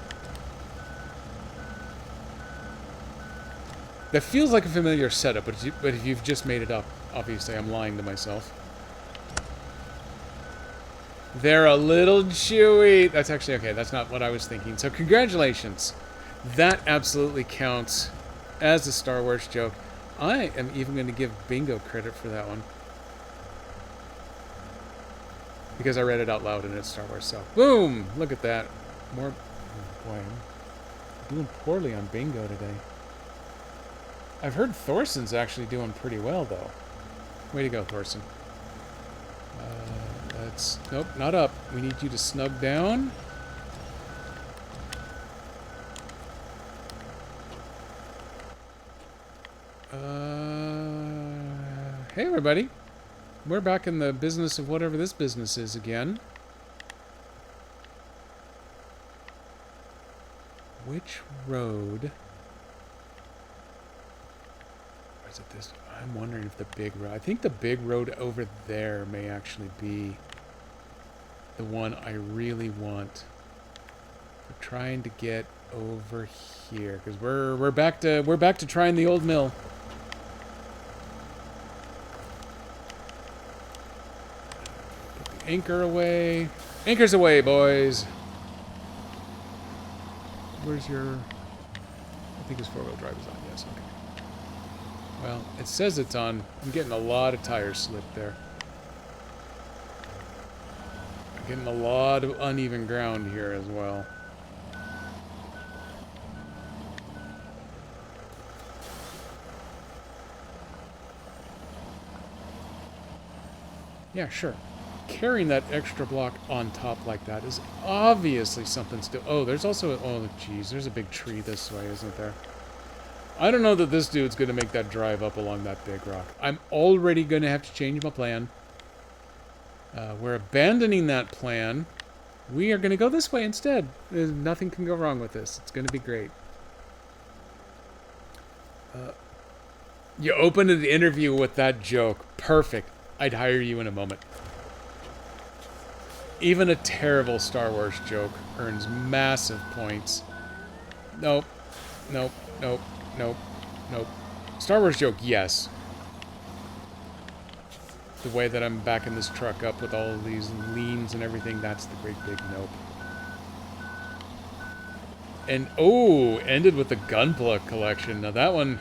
That feels like a familiar setup, but if you've just made it up, obviously I'm lying to myself. They're a little chewy. That's actually okay. That's not what I was thinking. So congratulations. That absolutely counts as a Star Wars joke. I am even going to give Bingo credit for that one. Because I read it out loud and it's Star Wars. So, boom! Look at that. More... Oh boy, I'm doing poorly on Bingo today. I've heard Thorson's actually doing pretty well, though. Way to go, Thorson. That's... Nope, not up. We need you to snug down. Hey, everybody. We're back in the business of whatever this business is again. Which road... Or is it this? I'm wondering if the big road... I think the big road over there may actually be the one I really want. We're trying to get over here because we're back to trying the old mill. Put the anchor away. Anchor's away, boys. Where's your... I think his four-wheel drive is on. Yes, okay. Well, it says it's on. I'm getting a lot of tire slip there. I'm getting a lot of uneven ground here as well. Yeah, sure. Carrying that extra block on top like that is obviously something still... Oh, there's also... Oh, geez, there's a big tree this way, isn't there? I don't know that this dude's going to make that drive up along that big rock. I'm already going to have to change my plan. We're abandoning that plan. We are going to go this way instead. Nothing can go wrong with this. It's going to be great. You opened the interview with that joke. Perfect. I'd hire you in a moment. Even a terrible Star Wars joke earns massive points. Nope. Nope. Nope. Nope. Nope. Star Wars joke, yes. The way that I'm backing this truck up with all of these leans and everything, that's the great big nope. And, oh, ended with the Gunpla collection. Now that one...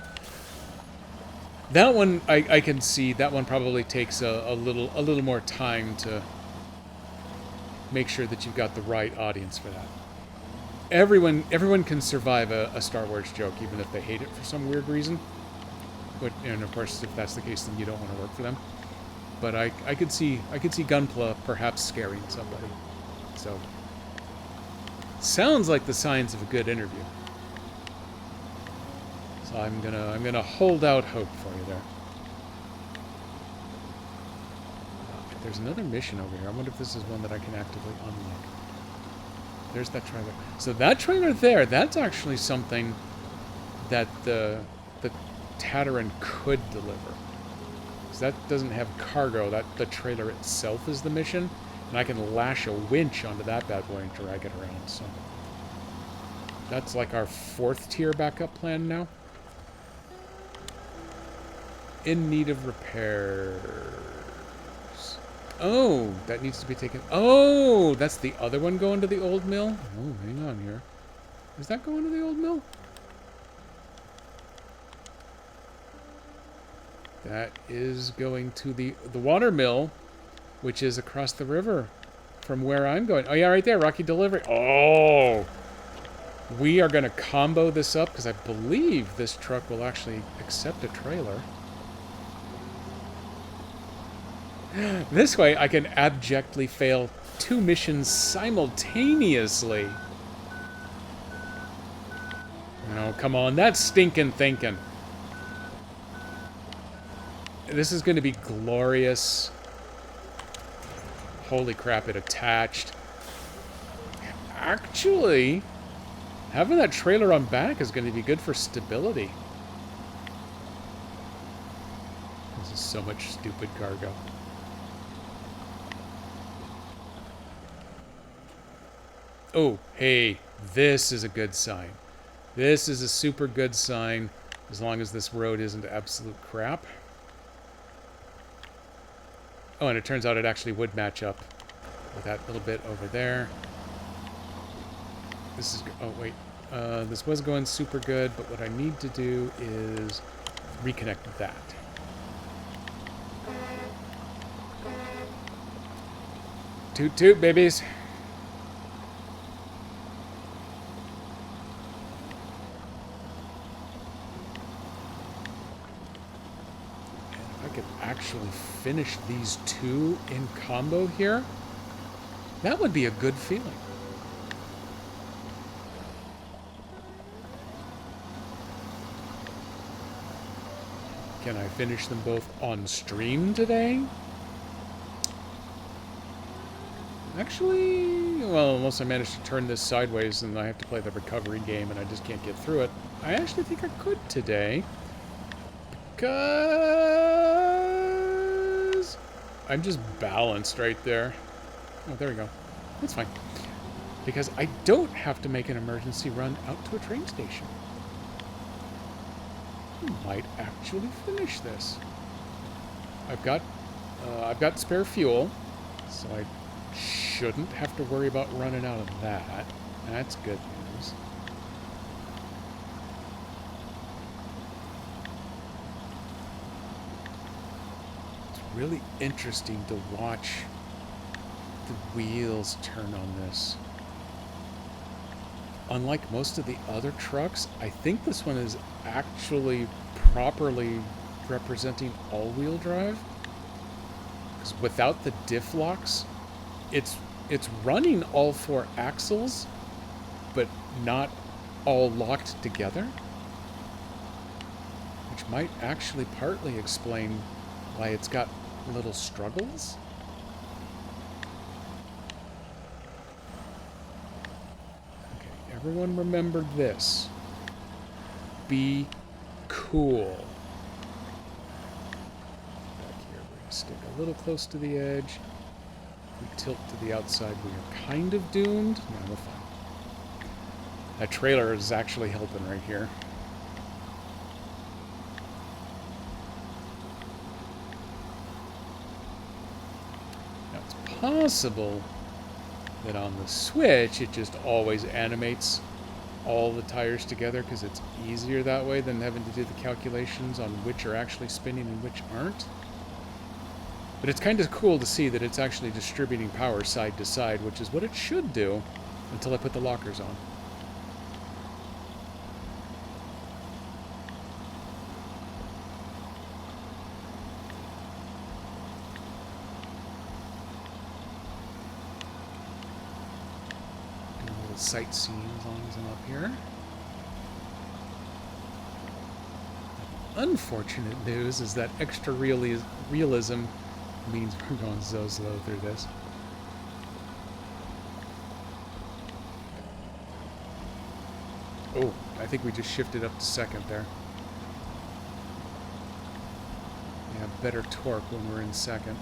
That one, I can see, that one probably takes a little more time to make sure that you've got the right audience for that. Everyone can survive a Star Wars joke, even if they hate it for some weird reason. But, and of course, if that's the case, then you don't want to work for them. But I could see Gunpla perhaps scaring somebody. So, sounds like the signs of a good interview. So I'm gonna hold out hope for you there. There's another mission over here. I wonder if this is one that I can actively unlock. There's that trailer. So that trailer there, that's actually something that the Tatooine could deliver. Because that doesn't have cargo. That the trailer itself is the mission, and I can lash a winch onto that bad boy and drag it around. So that's like our 4th tier backup plan now. In need of repairs. Oh, that needs to be taken. Oh, that's the other one going to the old mill? Oh, hang on here. Is that going to the old mill? That is going to the water mill, which is across the river from where I'm going. Oh, yeah, right there. Rocky Delivery. Oh! We are going to combo this up because I believe this truck will actually accept a trailer. This way, I can abjectly fail 2 missions simultaneously. Oh, come on. That's stinking thinking. This is going to be glorious. Holy crap, it attached. Actually, having that trailer on back is going to be good for stability. As so much stupid cargo. Oh, hey, this is a good sign. This is a super good sign, as long as this road isn't absolute crap. Oh, and it turns out it actually would match up with that little bit over there. This is... Oh, wait. This was going super good, but what I need to do is reconnect that. Toot toot, babies. And if I could actually finish these two in combo here, that would be a good feeling. Can I finish them both on stream today? Actually, well, unless I manage to turn this sideways and I have to play the recovery game and I just can't get through it, I actually think I could today. Because I'm just balanced right there. Oh, there we go. That's fine. Because I don't have to make an emergency run out to a train station. Might actually finish this. I've got spare fuel, so I shouldn't have to worry about running out of that. That's good news. It's really interesting to watch the wheels turn on this. Unlike most of the other trucks, I think this one is actually properly representing all-wheel drive. Because without the diff locks, it's running all four axles, but not all locked together. Which might actually partly explain why it's got little struggles. Everyone remember this. Be cool. Back here, we're going to stick a little close to the edge. If we tilt to the outside, we are kind of doomed. No, we're fine. That trailer is actually helping right here. Now, it's possible that on the Switch, it just always animates all the tires together because it's easier that way than having to do the calculations on which are actually spinning and which aren't. But it's kind of cool to see that it's actually distributing power side to side, which is what it should do until I put the lockers on. Sightseeing as long as I'm up here. Unfortunate news is that extra realism means we're going so slow through this. Oh, I think we just shifted up to second there. We have better torque when we're in second.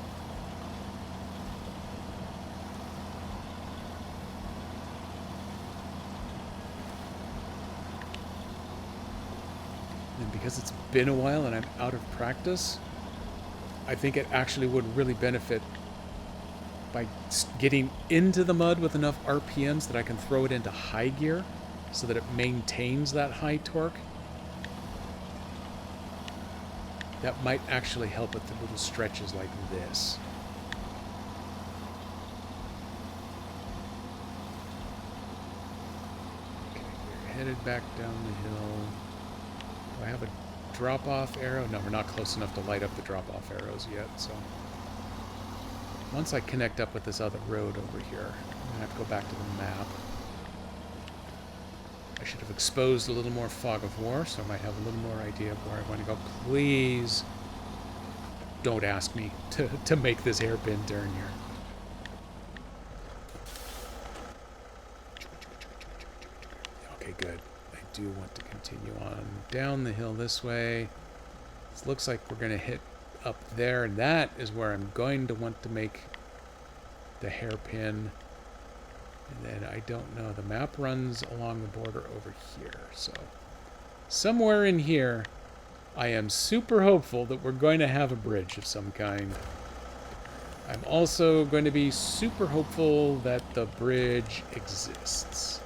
And because it's been a while and I'm out of practice, I think it actually would really benefit by getting into the mud with enough RPMs that I can throw it into high gear so that it maintains that high torque. That might actually help with the little stretches like this. Okay, we're headed back down the hill. Do I have a drop-off arrow? No, we're not close enough to light up the drop-off arrows yet, so... Once I connect up with this other road over here, I'm going to have to go back to the map. I should have exposed a little more fog of war, so I might have a little more idea of where I want to go. Please don't ask me to make this hairpin turn here. Okay, good. I do want to continue on down the hill this way. It looks like we're going to hit up there. And that is where I'm going to want to make the hairpin. And then I don't know. The map runs along the border over here. So somewhere in here, I am super hopeful that we're going to have a bridge of some kind. I'm also going to be super hopeful that the bridge exists.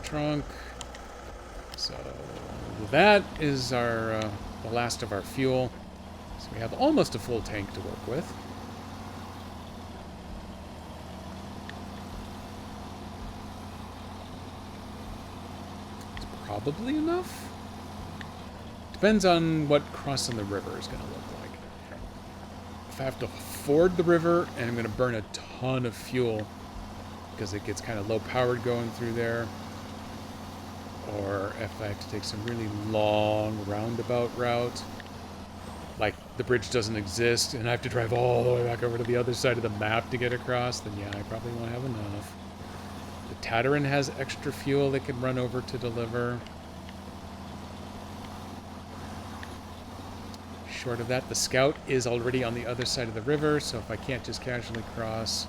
Trunk. So that is our the last of our fuel. So we have almost a full tank to work with. It's probably enough. Depends on what crossing the river is going to look like. If I have to ford the river and I'm going to burn a ton of fuel because it gets kind of low powered going through there, or if I have to take some really long roundabout route, like the bridge doesn't exist and I have to drive all the way back over to the other side of the map to get across, then yeah, I probably won't have enough. The Tatarin has extra fuel they can run over to deliver. Short of that, the Scout is already on the other side of the river, so if I can't just casually cross,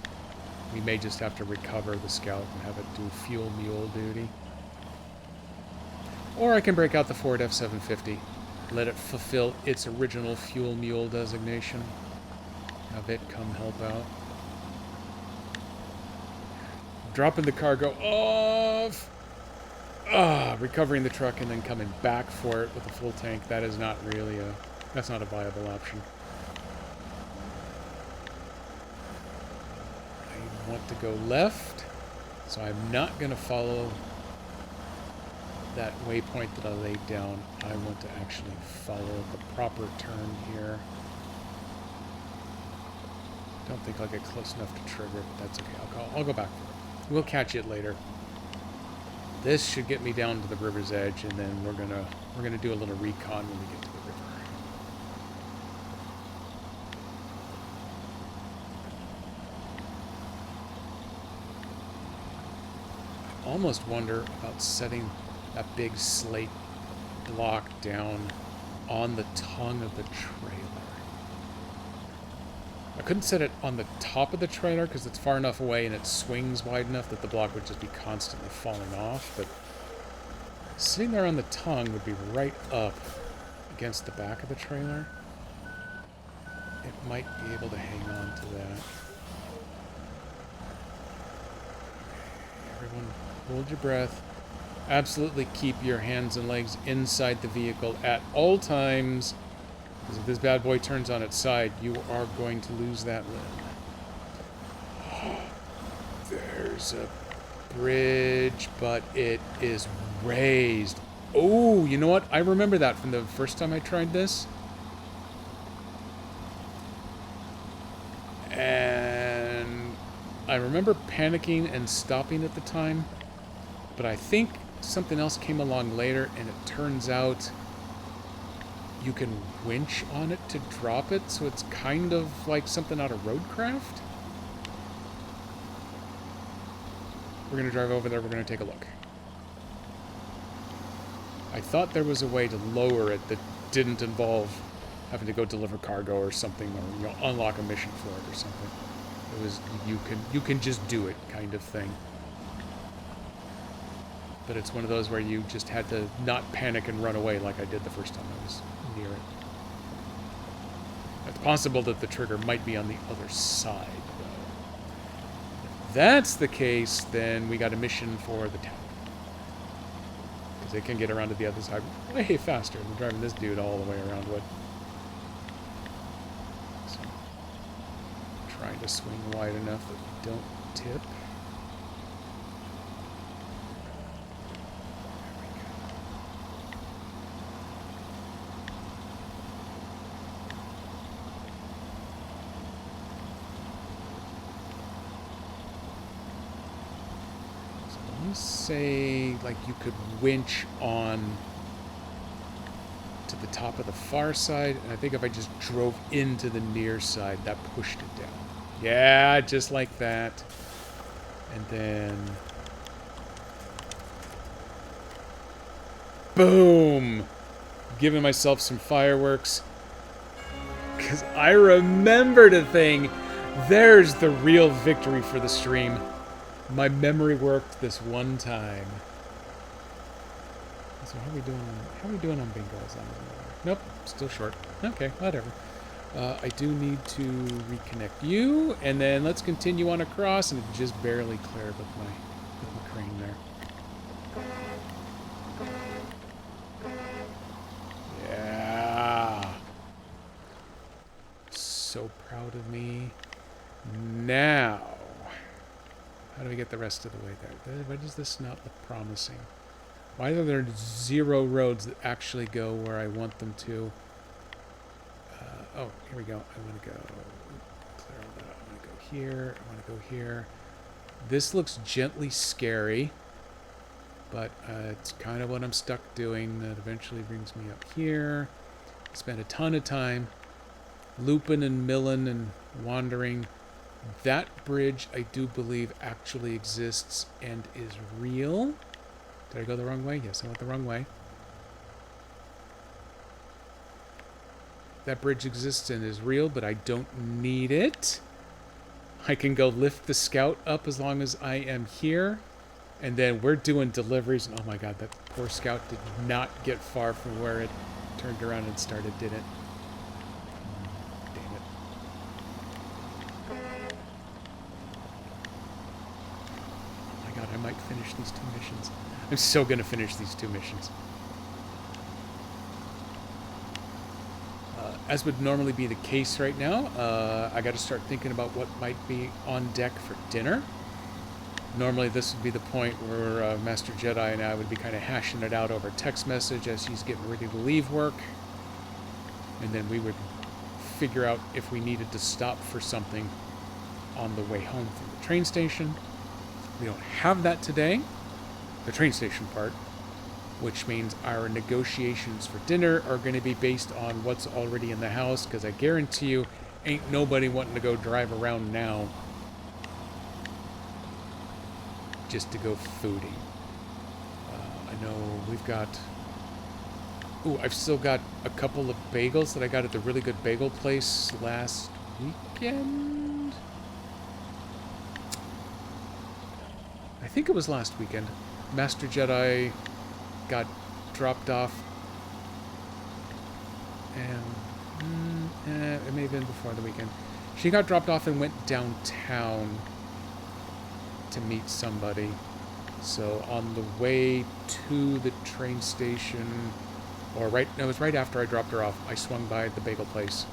we may just have to recover the Scout and have it do fuel mule duty. Or I can break out the Ford F-750, let it fulfill its original fuel mule designation, have it come help out. Dropping the cargo off! Recovering the truck and then coming back for it with a full tank, that is not really a... That's not a viable option. I want to go left, so I'm not going to follow that waypoint that I laid down. I want to actually follow the proper turn here. Don't think I'll get close enough to trigger, but that's okay. I'll go back for it. We'll catch it later. This should get me down to the river's edge, and then we're gonna do a little recon when we get to the river. Almost wonder about setting that big slate block down on the tongue of the trailer. I couldn't set it on the top of the trailer because it's far enough away and it swings wide enough that the block would just be constantly falling off, but sitting there on the tongue would be right up against the back of the trailer. It might be able to hang on to that. Everyone, hold your breath. Absolutely keep your hands and legs inside the vehicle at all times, because if this bad boy turns on its side, you are going to lose that limb. There's a bridge, but it is raised. Oh, you know what? I remember that from the first time I tried this. And I remember panicking and stopping at the time, but I think something else came along later, and it turns out you can winch on it to drop it, so it's kind of like something out of Roadcraft. We're going to drive over there, we're going to take a look. I thought there was a way to lower it that didn't involve having to go deliver cargo or something, or unlock a mission for it or something. It was you can just do it kind of thing. But it's one of those where you just had to not panic and run away like I did the first time I was near it. It's possible that the trigger might be on the other side, though. If that's the case, then we got a mission for the town. Because it can get around to the other side way faster than driving this dude all the way around would. So, trying to swing wide enough that we don't tip. Say, like, you could winch on to the top of the far side, and I think if I just drove into the near side, that pushed it down. Yeah, just like that. And then... boom! giving myself some fireworks. Because I remembered a thing. There's the real victory for the stream. My memory worked this one time. So how are we doing? How are we doing on bingos? Nope, still short. Okay, whatever. I do need to reconnect you, and then let's continue on across, and it just barely cleared with my crane there. Yeah. So proud of me. Now, how do we get the rest of the way there? Why does this not look promising? Why are there 0 roads that actually go where I want them to? Oh, here we go. I want to go clear all that out. I want to go here. I want to go here. This looks gently scary, but it's kind of what I'm stuck doing. That eventually brings me up here. Spend a ton of time looping and milling and wandering. That bridge, I do believe, actually exists and is real. Did I go the wrong way? Yes, I went the wrong way. That bridge exists and is real, but I don't need it. I can go lift the scout up as long as I am here. And then we're doing deliveries. And oh my god, that poor scout did not get far from where it turned around and started, did it? Damn it. Oh my god, I might finish these 2 missions. I'm so going to finish these 2 missions. As would normally be the case right now, I got to start thinking about what might be on deck for dinner. Normally this would be the point where Master Jedi and I would be kind of hashing it out over text message as he's getting ready to leave work. And then we would figure out if we needed to stop for something on the way home from the train station. We don't have that today, the train station part, which means our negotiations for dinner are going to be based on what's already in the house, because I guarantee you ain't nobody wanting to go drive around now just to go foodie. I know we've got... Ooh, I've still got a couple of bagels that I got at the really good bagel place last weekend. I think it was last weekend. Master Jedi got dropped off, and it may have been before the weekend. She got dropped off and went downtown to meet somebody. So on the way to the train station, or it was right after I dropped her off, I swung by the bagel place,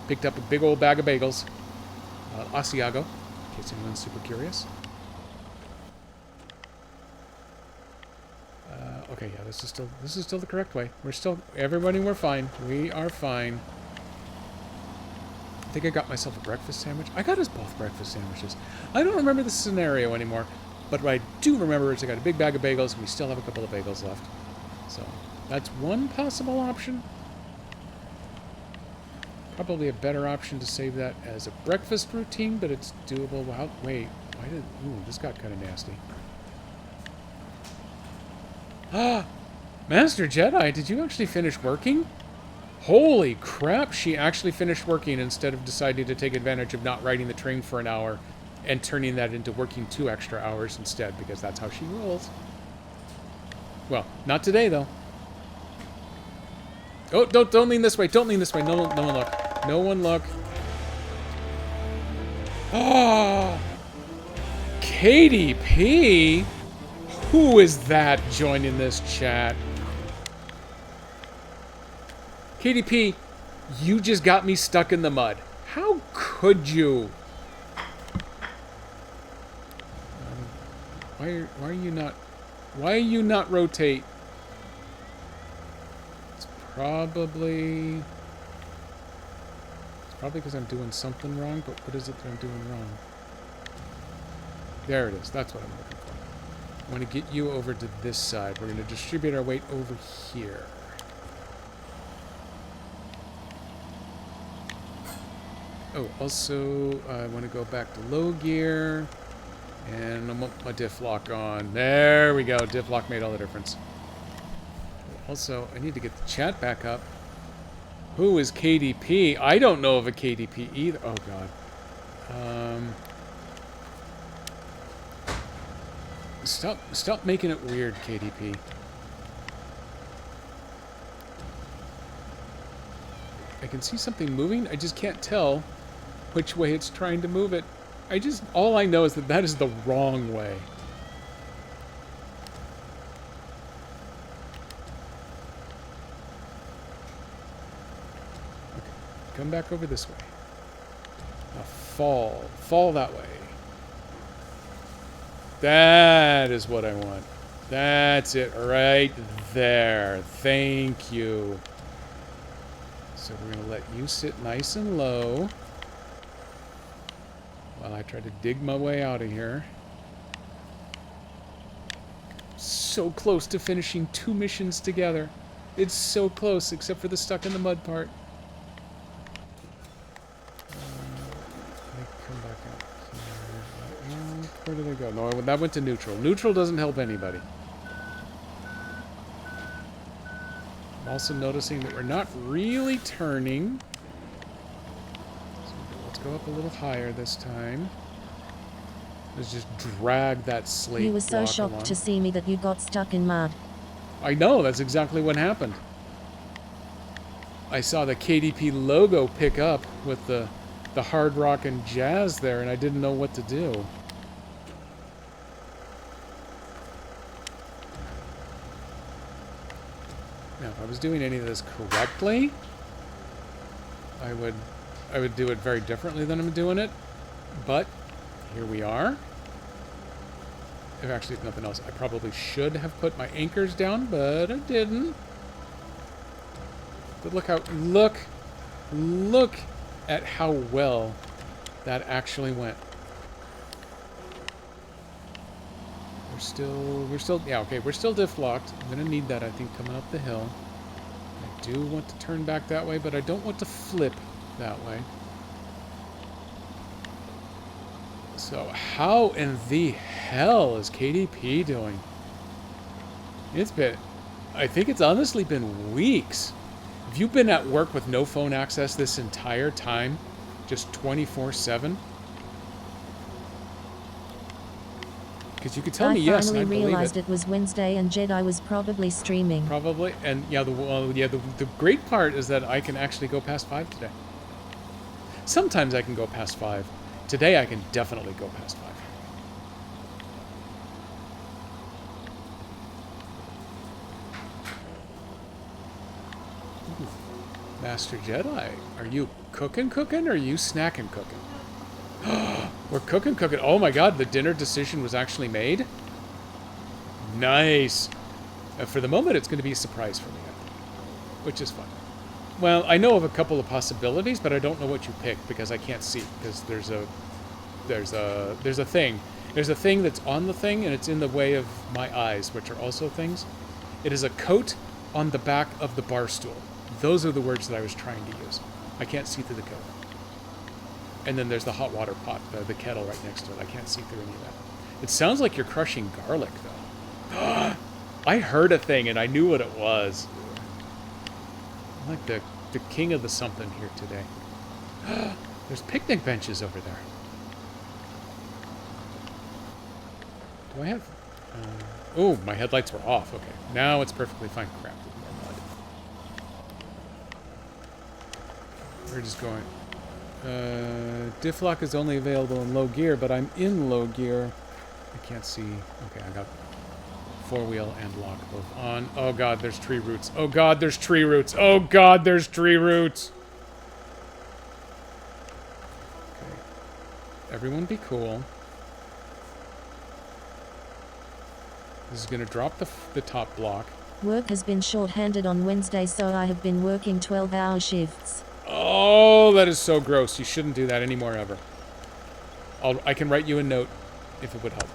picked up a big old bag of bagels, Asiago, in case anyone's super curious. Okay, yeah, this is still the correct way. We're fine. We are fine. I think I got myself a breakfast sandwich. I got us both breakfast sandwiches. I don't remember the scenario anymore, but what I do remember is I got a big bag of bagels, and we still have a couple of bagels left. So, that's one possible option. Probably a better option to save that as a breakfast routine, but it's doable. Wow, wait, ooh, this got kind of nasty. Ah, Master Jedi, did you actually finish working? Holy crap, she actually finished working instead of deciding to take advantage of not riding the train for an hour and turning that into working 2 extra hours instead, because that's how she rolls. Well, not today, though. Oh, don't lean this way. Don't lean this way. No one look. No one look. Ah, KDP? Who is that joining this chat? KDP, you just got me stuck in the mud. How could you? Why are you not rotate? It's probably because I'm doing something wrong, but what is it that I'm doing wrong? There it is. That's what I'm looking for. I want to get you over to this side. We're going to distribute our weight over here. Oh, also, I want to go back to low gear. And I want my diff lock on. There we go. Diff lock made all the difference. Also, I need to get the chat back up. Who is KDP? I don't know of a KDP either. Oh, God. Stop making it weird, KDP. I can see something moving. I just can't tell which way it's trying to move it. All I know is that that is the wrong way. Okay, come back over this way. Now fall that way. That is what I want. That's it right there. Thank you. So we're going to let you sit nice and low while I try to dig my way out of here. So close to finishing 2 missions together. It's so close, except for the stuck in the mud part. Let me come back up here. Where did I go? No, that went to neutral. Neutral doesn't help anybody. I'm also noticing that we're not really turning. So let's go up a little higher this time. Let's just drag that slate You were so block shocked along. to see me that you got stuck in mud. I know, that's exactly what happened. I saw the KDP logo pick up with the hard rock and jazz there, and I didn't know what to do. Now, if I was doing any of this correctly, I would do it very differently than I'm doing it. But here we are. Actually, if nothing else, I probably should have put my anchors down, but I didn't. But look at how well that actually went. We're still, yeah, okay, we're still diff locked. I'm gonna need that, I think, coming up the hill. I do want to turn back that way, but I don't want to flip that way. So how in the hell is KDP doing? I think it's honestly been weeks. Have you been at work with no phone access this entire time? Just 24/7? Because you could tell me yes, and I I'd finally believe realized it. it was Wednesday and Jedi was probably streaming. Probably, and yeah, the great part is that I can actually go past 5 today. Sometimes I can go past 5. Today I can definitely go past 5. Ooh. Master Jedi, are you cooking or are you snacking cooking? We're cooking. Oh my god, the dinner decision was actually made? Nice. For the moment, it's going to be a surprise for me, I think, which is fun. Well, I know of a couple of possibilities, but I don't know what you picked because I can't see, because there's a thing. There's a thing that's on the thing, and it's in the way of my eyes, which are also things. It is a coat on the back of the bar stool. Those are the words that I was trying to use. I can't see through the coat. And then there's the hot water pot, the kettle right next to it. I can't see through any of that. It sounds like you're crushing garlic, though. I heard a thing, and I knew what it was. I'm like the king of the something here today. There's picnic benches over there. Do I have... oh, my headlights were off. Okay, now it's perfectly fine. Crap, with more mud. We're just going... diff lock is only available in low gear, but I'm in low gear. I can't see. Okay, I got 4-wheel and lock both on. Oh god, there's tree roots. Oh god, there's tree roots. Oh god, there's tree roots. Okay. Everyone be cool. This is going to drop the top block. Work has been short-handed on Wednesday, so I have been working 12-hour shifts. Oh, that is so gross. You shouldn't do that anymore, ever. I can write you a note if it would help.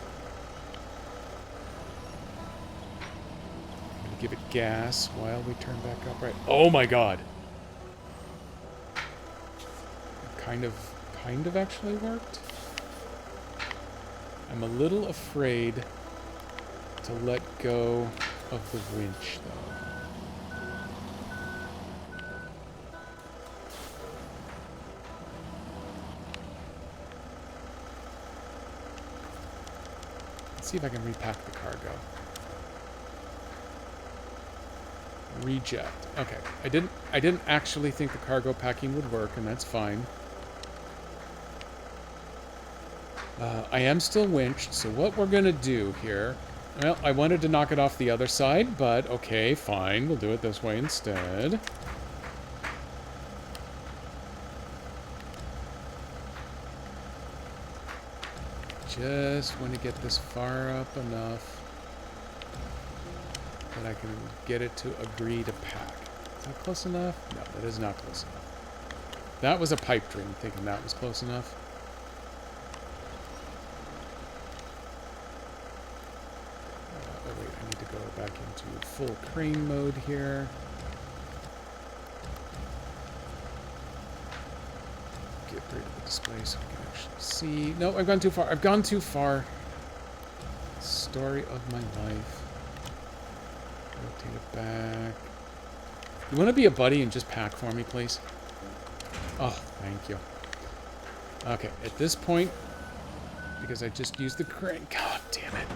I'm going to give it gas while we turn back up. Right. Oh my god. Kind of actually worked. I'm a little afraid to let go of the winch, though. Let's see if I can repack the cargo. Reject. Okay. I didn't actually think the cargo packing would work, and that's fine. I am still winched, so what we're gonna do here... Well, I wanted to knock it off the other side, but okay, fine. We'll do it this way instead. Just want to get this far up enough that I can get it to agree to pack. Is that close enough? No, that is not close enough. That was a pipe dream, thinking that was close enough. Oh wait, I need to go back into full crane mode here. Get rid of the display so we can actually see. No, I've gone too far. I've gone too far. Story of my life. Rotate it back. You want to be a buddy and just pack for me, please? Oh, thank you. Okay, at this point, because I just used the crane. God damn it.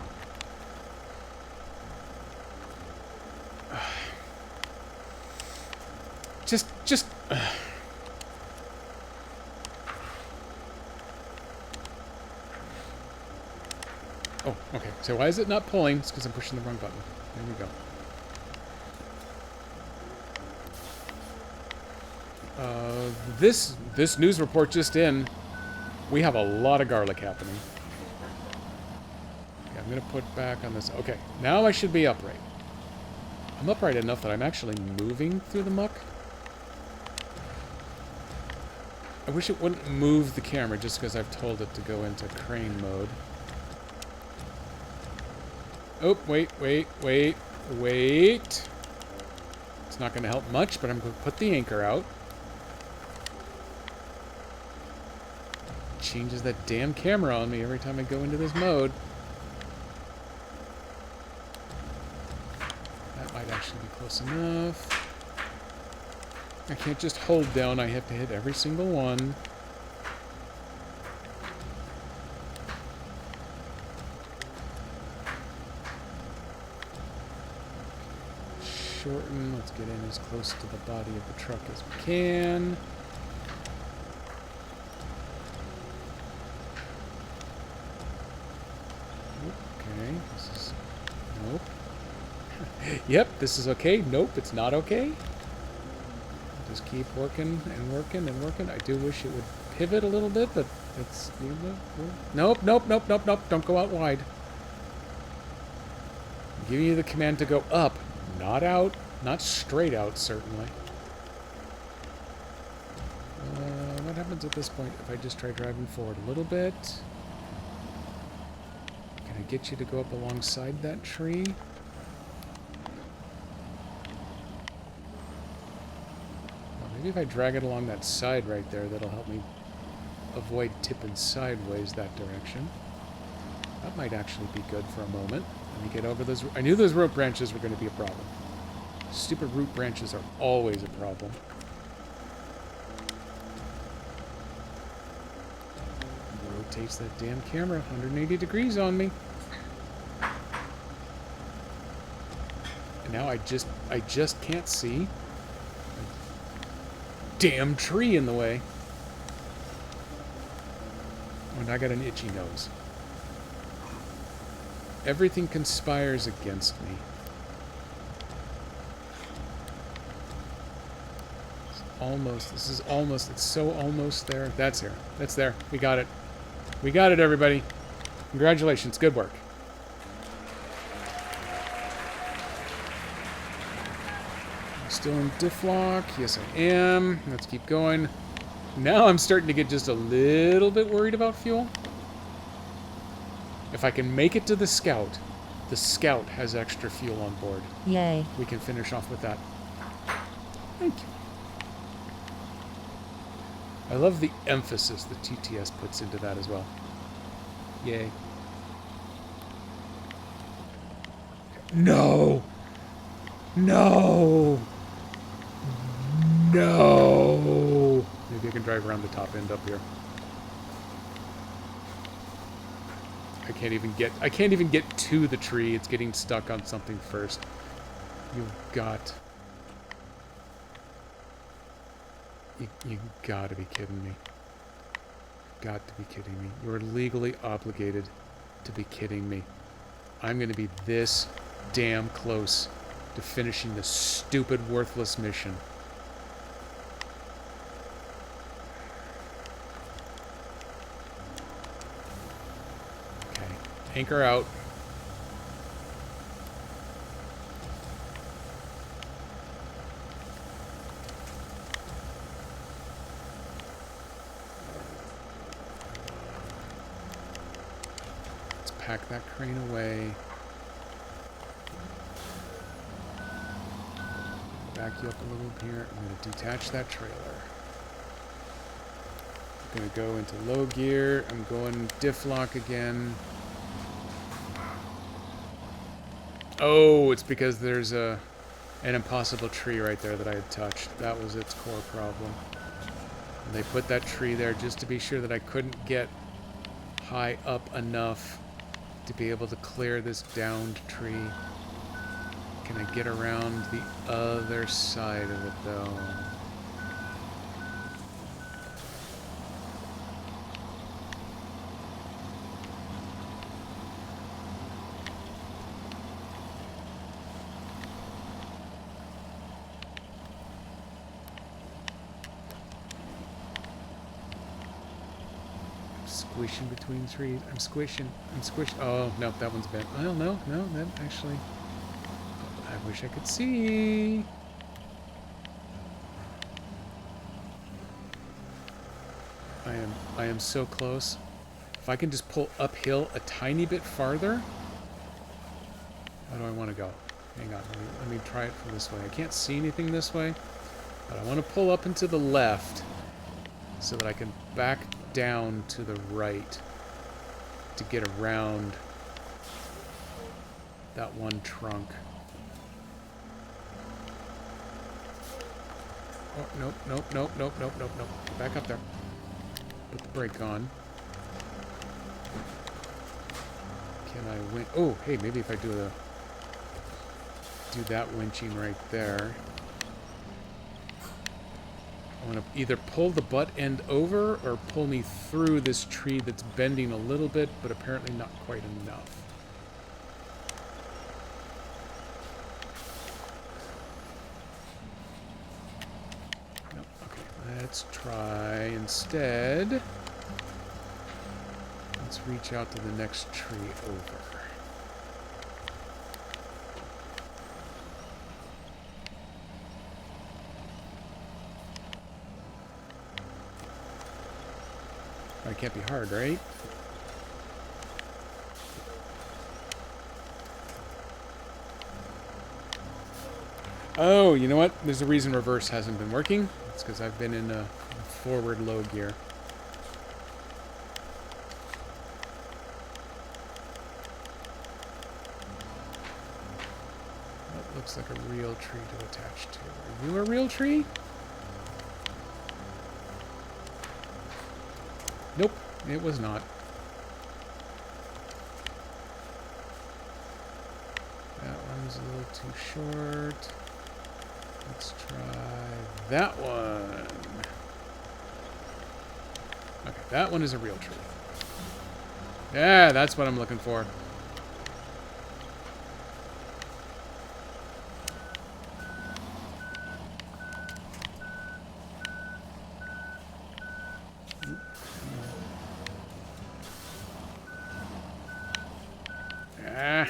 Just. Oh, okay. So why is it not pulling? It's because I'm pushing the wrong button. There we go. This news report just in. We have a lot of garlic happening. Okay, I'm going to put back on this. Okay, now I should be upright. I'm upright enough that I'm actually moving through the muck. I wish it wouldn't move the camera just because I've told it to go into crane mode. Oh, wait. It's not going to help much, but I'm going to put the anchor out. Changes that damn camera on me every time I go into this mode. That might actually be close enough. I can't just hold down, I have to hit every single one. Shorten, let's get in as close to the body of the truck as we can. Okay, this is... Nope. Yep, this is okay. Nope, it's not okay. Just keep working and working and working. I do wish it would pivot a little bit, but it's... Nope. Don't go out wide. I'm giving you the command to go up, not out. Not straight out, certainly. What happens at this point if I just try driving forward a little bit? Can I get you to go up alongside that tree? Maybe if I drag it along that side right there, that'll help me avoid tipping sideways that direction. That might actually be good for a moment. Let me get over those... I knew those rope branches were going to be a problem. Stupid root branches are always a problem. Rotates that damn camera 180 degrees on me. And now I just can't see. Damn tree in the way. And I got an itchy nose. Everything conspires against me. It's so almost there. That's here. That's there. We got it. We got it, everybody. Congratulations. Good work. Still in diff lock. Yes, I am. Let's keep going. Now I'm starting to get just a little bit worried about fuel. If I can make it to the Scout has extra fuel on board. Yay. We can finish off with that. Thank you. I love the emphasis that TTS puts into that as well. Yay. No! No! No! Maybe I can drive around the top end up here. I can't even get to the tree. It's getting stuck on something first. You've got... You gotta be kidding me. Got to be kidding me. You're legally obligated to be kidding me. I'm gonna be this damn close to finishing this stupid, worthless mission. Okay. Anchor out. Let's pack that crane away. Back you up a little here. I'm going to detach that trailer. I'm going to go into low gear. I'm going diff lock again. Oh, it's because there's an impossible tree right there that I had touched. That was its core problem. And they put that tree there just to be sure that I couldn't get high up enough to be able to clear this downed tree. Can I get around the other side of it, though? I'm squishing between trees. I'm squishing. Oh, no, that one's bent. Oh, no, that actually... I wish I could see. I am so close. If I can just pull uphill a tiny bit farther. How do I want to go? Hang on, let me try it from this way. I can't see anything this way, but I want to pull up and to the left so that I can back down to the right to get around that one trunk. Oh, nope. Back up there. Put the brake on. Can I win? Oh, hey, maybe if I do that winching right there. I want to either pull the butt end over or pull me through this tree that's bending a little bit, but apparently not quite enough. Let's try instead. Let's reach out to the next tree over. That can't be hard, right? Oh, you know what? There's a reason reverse hasn't been working. It's because I've been in a forward low gear. That looks like a real tree to attach to. Are you a real tree? Nope, it was not. That one's a little too short. Let's try that one. Okay, that one is a real tree. Yeah, that's what I'm looking for. Ah.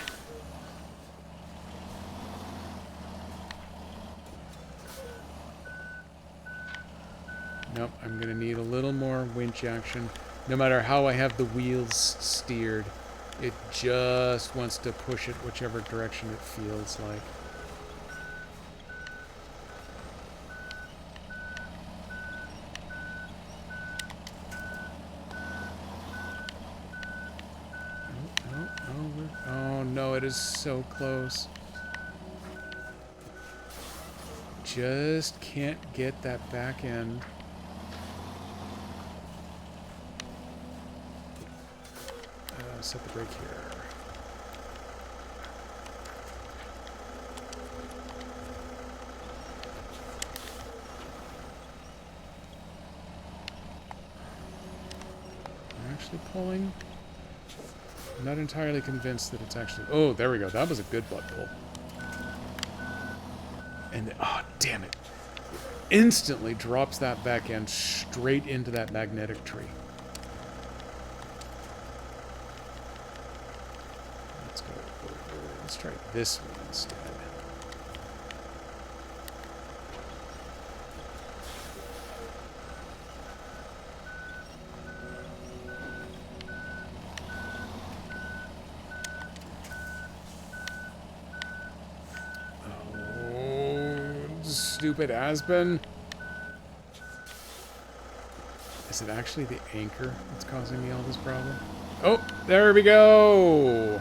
Nope, I'm going to need a little more winch action. No matter how I have the wheels steered, it just wants to push it whichever direction it feels like. Oh no, it is so close. Just can't get that back end. set the brake here. I'm actually pulling. I'm not entirely convinced that it's actually... Oh, there we go. That was a good butt pull. And... Oh, damn it. Instantly drops that back end straight into that magnetic tree. Let's go over. Let's try this one instead. Stupid Aspen. Is it actually the anchor that's causing me all this problem? Oh, there we go!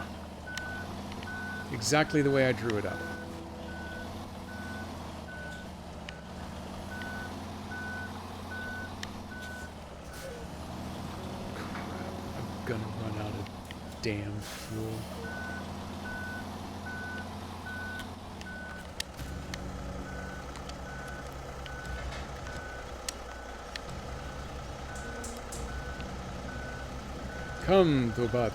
Exactly the way I drew it up. Crap, I'm gonna run out of damn fuel. Come to Butthead.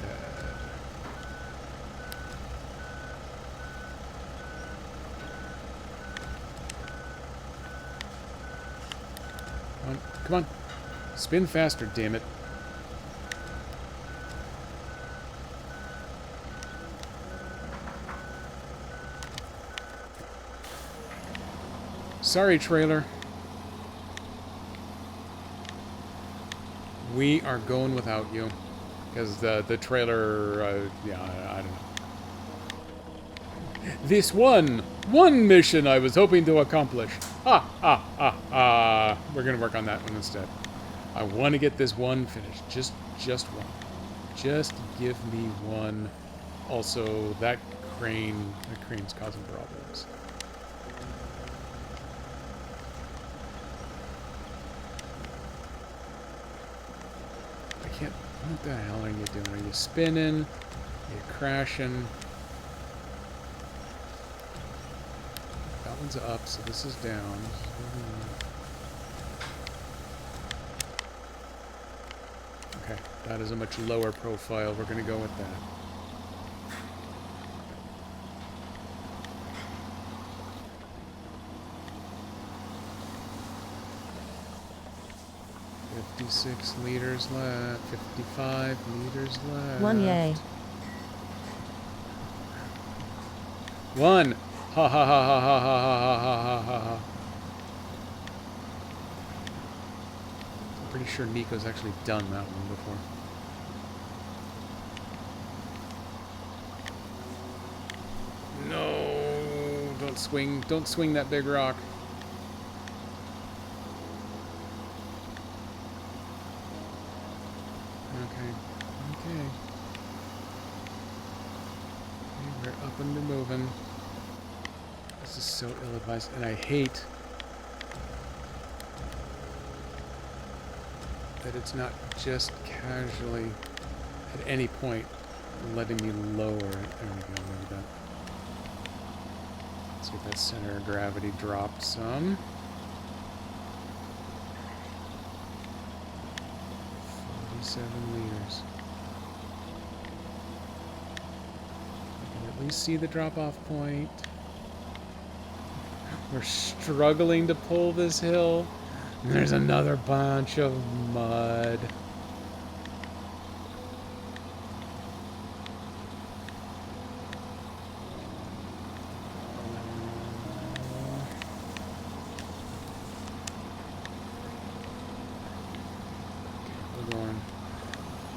Come on, come on. Spin faster, damn it. Sorry, trailer. We are going without you. Because the trailer, yeah, I don't know. This one mission I was hoping to accomplish. Ha, ha, ha, ha. We're going to work on that one instead. I want to get this one finished. Just one. Just give me one. Also, the crane's causing problems. I can't... What the hell are you doing? Are you spinning? Are you crashing? That one's up, so this is down. Okay, that is a much lower profile. We're going to go with that. $56 liters left. 55 liters left. One yay. One. Ha ha ha ha ha ha ha ha ha ha ha. I'm pretty sure Nico's actually done that one before. No, don't swing. Don't swing that big rock. Okay. We're up and moving. This is so ill-advised, and I hate that it's not just casually at any point letting me lower it. There we go, look at that. Let's get that center of gravity dropped some. 47 liters. I can at least see the drop-off point. We're struggling to pull this hill. And there's another bunch of mud.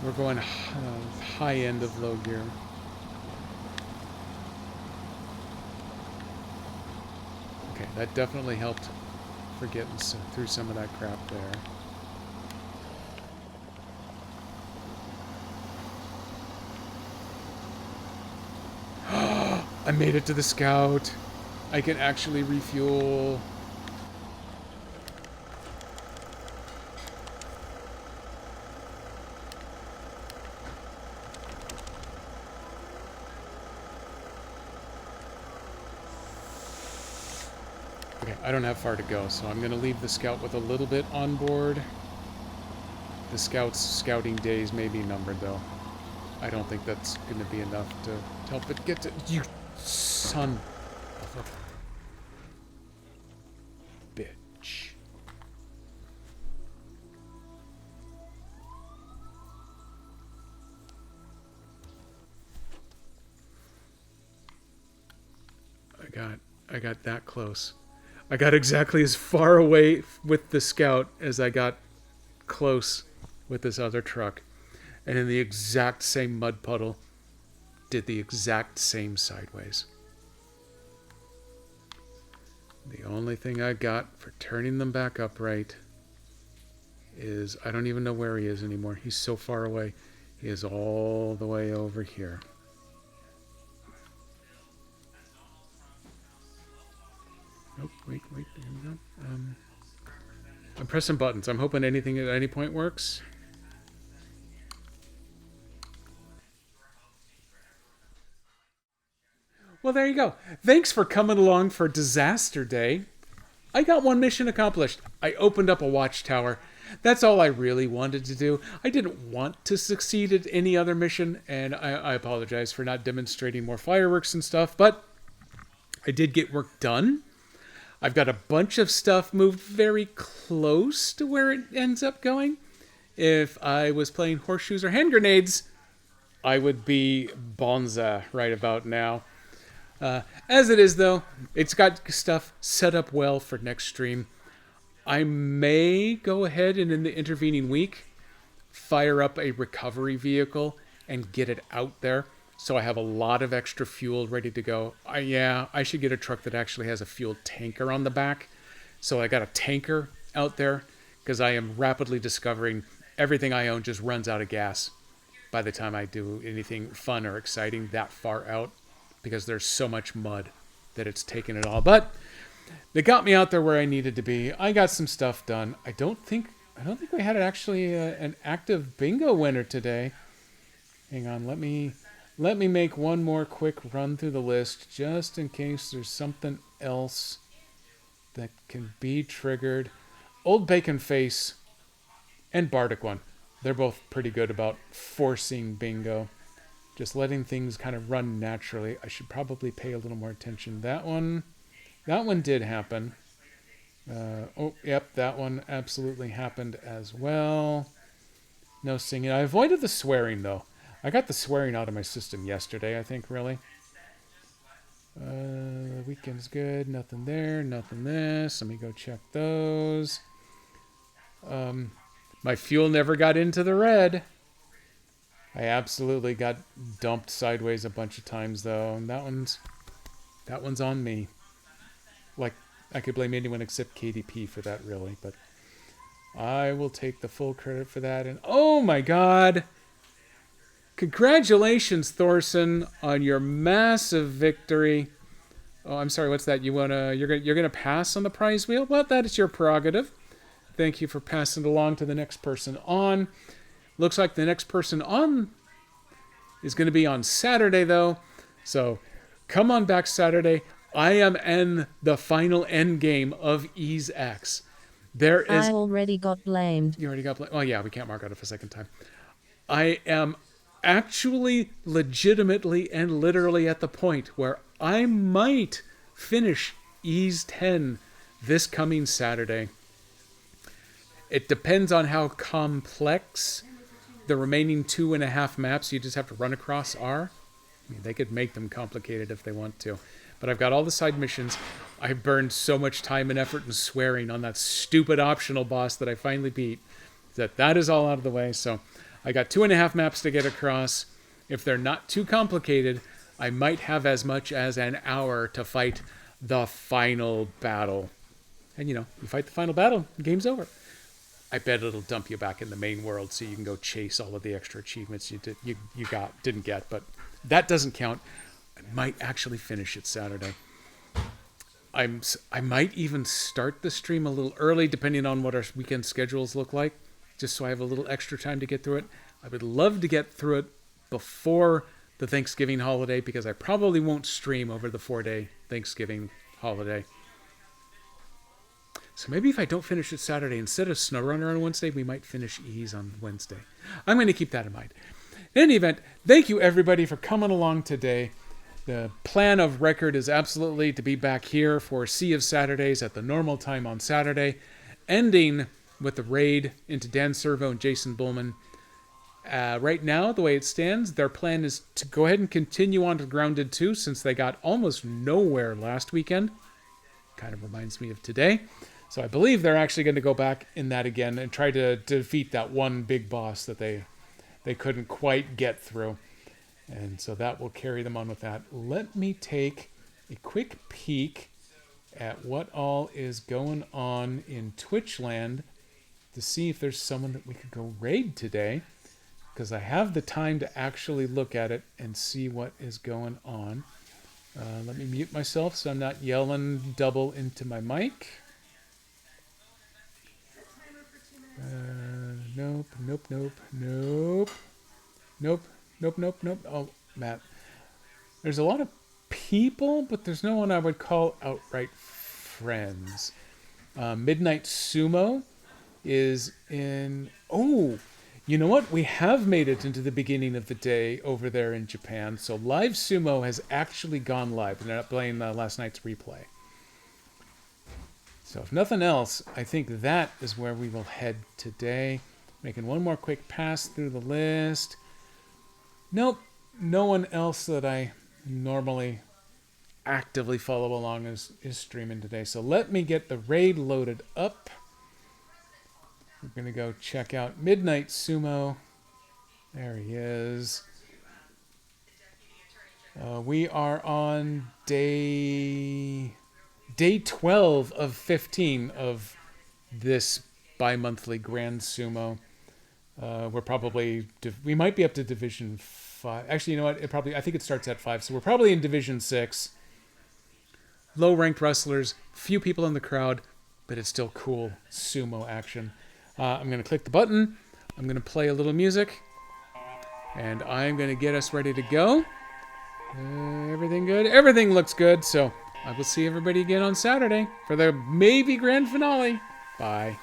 We're going high end of low gear. Okay, that definitely helped for getting through some of that crap there. I made it to the Scout. I can actually refuel. I don't have far to go, so I'm going to leave the scout with a little bit on board. The scout's scouting days may be numbered, though. I don't think that's going to be enough to help it get to... You son of a bitch. I got that close. I got exactly as far away with the scout as I got close with this other truck. And in the exact same mud puddle, did the exact same sideways. The only thing I got for turning them back upright is I don't even know where he is anymore. He's so far away. He is all the way over here. Oh, wait, there we go. I'm pressing buttons. I'm hoping anything at any point works. Well, there you go. Thanks for coming along for Disaster Day. I got one mission accomplished. I opened up a watchtower. That's all I really wanted to do. I didn't want to succeed at any other mission, and I apologize for not demonstrating more fireworks and stuff, but I did get work done. I've got a bunch of stuff moved very close to where it ends up going. If I was playing horseshoes or hand grenades, I would be bonza right about now. As it is, though, it's got stuff set up well for next stream. I may go ahead and in the intervening week fire up a recovery vehicle and get it out there so I have a lot of extra fuel ready to go. I should get a truck that actually has a fuel tanker on the back. So I got a tanker out there because I am rapidly discovering everything I own just runs out of gas by the time I do anything fun or exciting that far out, because there's so much mud that it's taken it all. But they got me out there where I needed to be. I got some stuff done. I don't think we had actually an active bingo winner today. Hang on, let me make one more quick run through the list just in case there's something else that can be triggered. Old Bacon Face and Bardic One. They're both pretty good about forcing bingo. Just letting things kind of run naturally. I should probably pay a little more attention. That one did happen. That one absolutely happened as well. No singing. I avoided the swearing, though. I got the swearing out of my system yesterday, I think, really. Weekend's good. Nothing there. Nothing this. Let me go check those. My fuel never got into the red. I absolutely got dumped sideways a bunch of times, though. And that one's on me. Like, I could blame anyone except KDP for that, really. But I will take the full credit for that. And oh my God! Congratulations, Thorson, on your massive victory. Oh, I'm sorry. What's that? You're gonna pass on the prize wheel? Well, that is your prerogative. Thank you for passing it along to the next person on. Looks like the next person on is going to be on Saturday, though. So come on back Saturday. I am in the final end game of Ease X. I already got blamed. You already got blamed? Oh, yeah, we can't mark out it for a second time. I am actually legitimately and literally at the point where I might finish Ease 10 this coming Saturday. It depends on how complex the remaining 2.5 maps you just have to run across are. I mean, they could make them complicated if they want to. But I've got all the side missions. I burned so much time and effort and swearing on that stupid optional boss that I finally beat. That is all out of the way. So I got 2.5 maps to get across. If they're not too complicated, I might have as much as an hour to fight the final battle. And you fight the final battle, game's over. I bet it'll dump you back in the main world so you can go chase all of the extra achievements you didn't get, but that doesn't count. I might actually finish it Saturday. I might even start the stream a little early, depending on what our weekend schedules look like, just so I have a little extra time to get through it. I would love to get through it before the Thanksgiving holiday, because I probably won't stream over the 4-day Thanksgiving holiday. So maybe if I don't finish it Saturday, instead of SnowRunner on Wednesday, we might finish Ys on Wednesday. I'm going to keep that in mind. In any event, thank you everybody for coming along today. The plan of record is absolutely to be back here for Sea of Saturdays at the normal time on Saturday, ending with the raid into Dan Servo and Jason Bullman. Right now, the way it stands, their plan is to go ahead and continue on to Grounded 2 since they got almost nowhere last weekend. Kind of reminds me of today. So I believe they're actually going to go back in that again and try to defeat that one big boss that they couldn't quite get through. And so that will carry them on with that. Let me take a quick peek at what all is going on in Twitch land to see if there's someone that we could go raid today. Because I have the time to actually look at it and see what is going on. Let me mute myself so I'm not yelling double into my mic. Nope. Oh, Matt. There's a lot of people, but there's no one I would call outright friends. Midnight Sumo is in... Oh, you know what? We have made it into the beginning of the day over there in Japan. So Live Sumo has actually gone live. They're not playing last night's replay. So if nothing else, I think that is where we will head today. Making one more quick pass through the list. Nope. No one else that I normally actively follow along is streaming today. So let me get the raid loaded up. We're going to go check out Midnight Sumo. There he is. We are on day 12 of 15 of this bi-monthly Grand Sumo. We're probably... we might be up to Division 5. Actually, you know what? I think it starts at 5. So we're probably in Division 6. Low-ranked wrestlers. Few people in the crowd. But it's still cool sumo action. I'm going to click the button. I'm going to play a little music. And I'm going to get us ready to go. Everything good? Everything looks good. So I will see everybody again on Saturday for the maybe grand finale. Bye.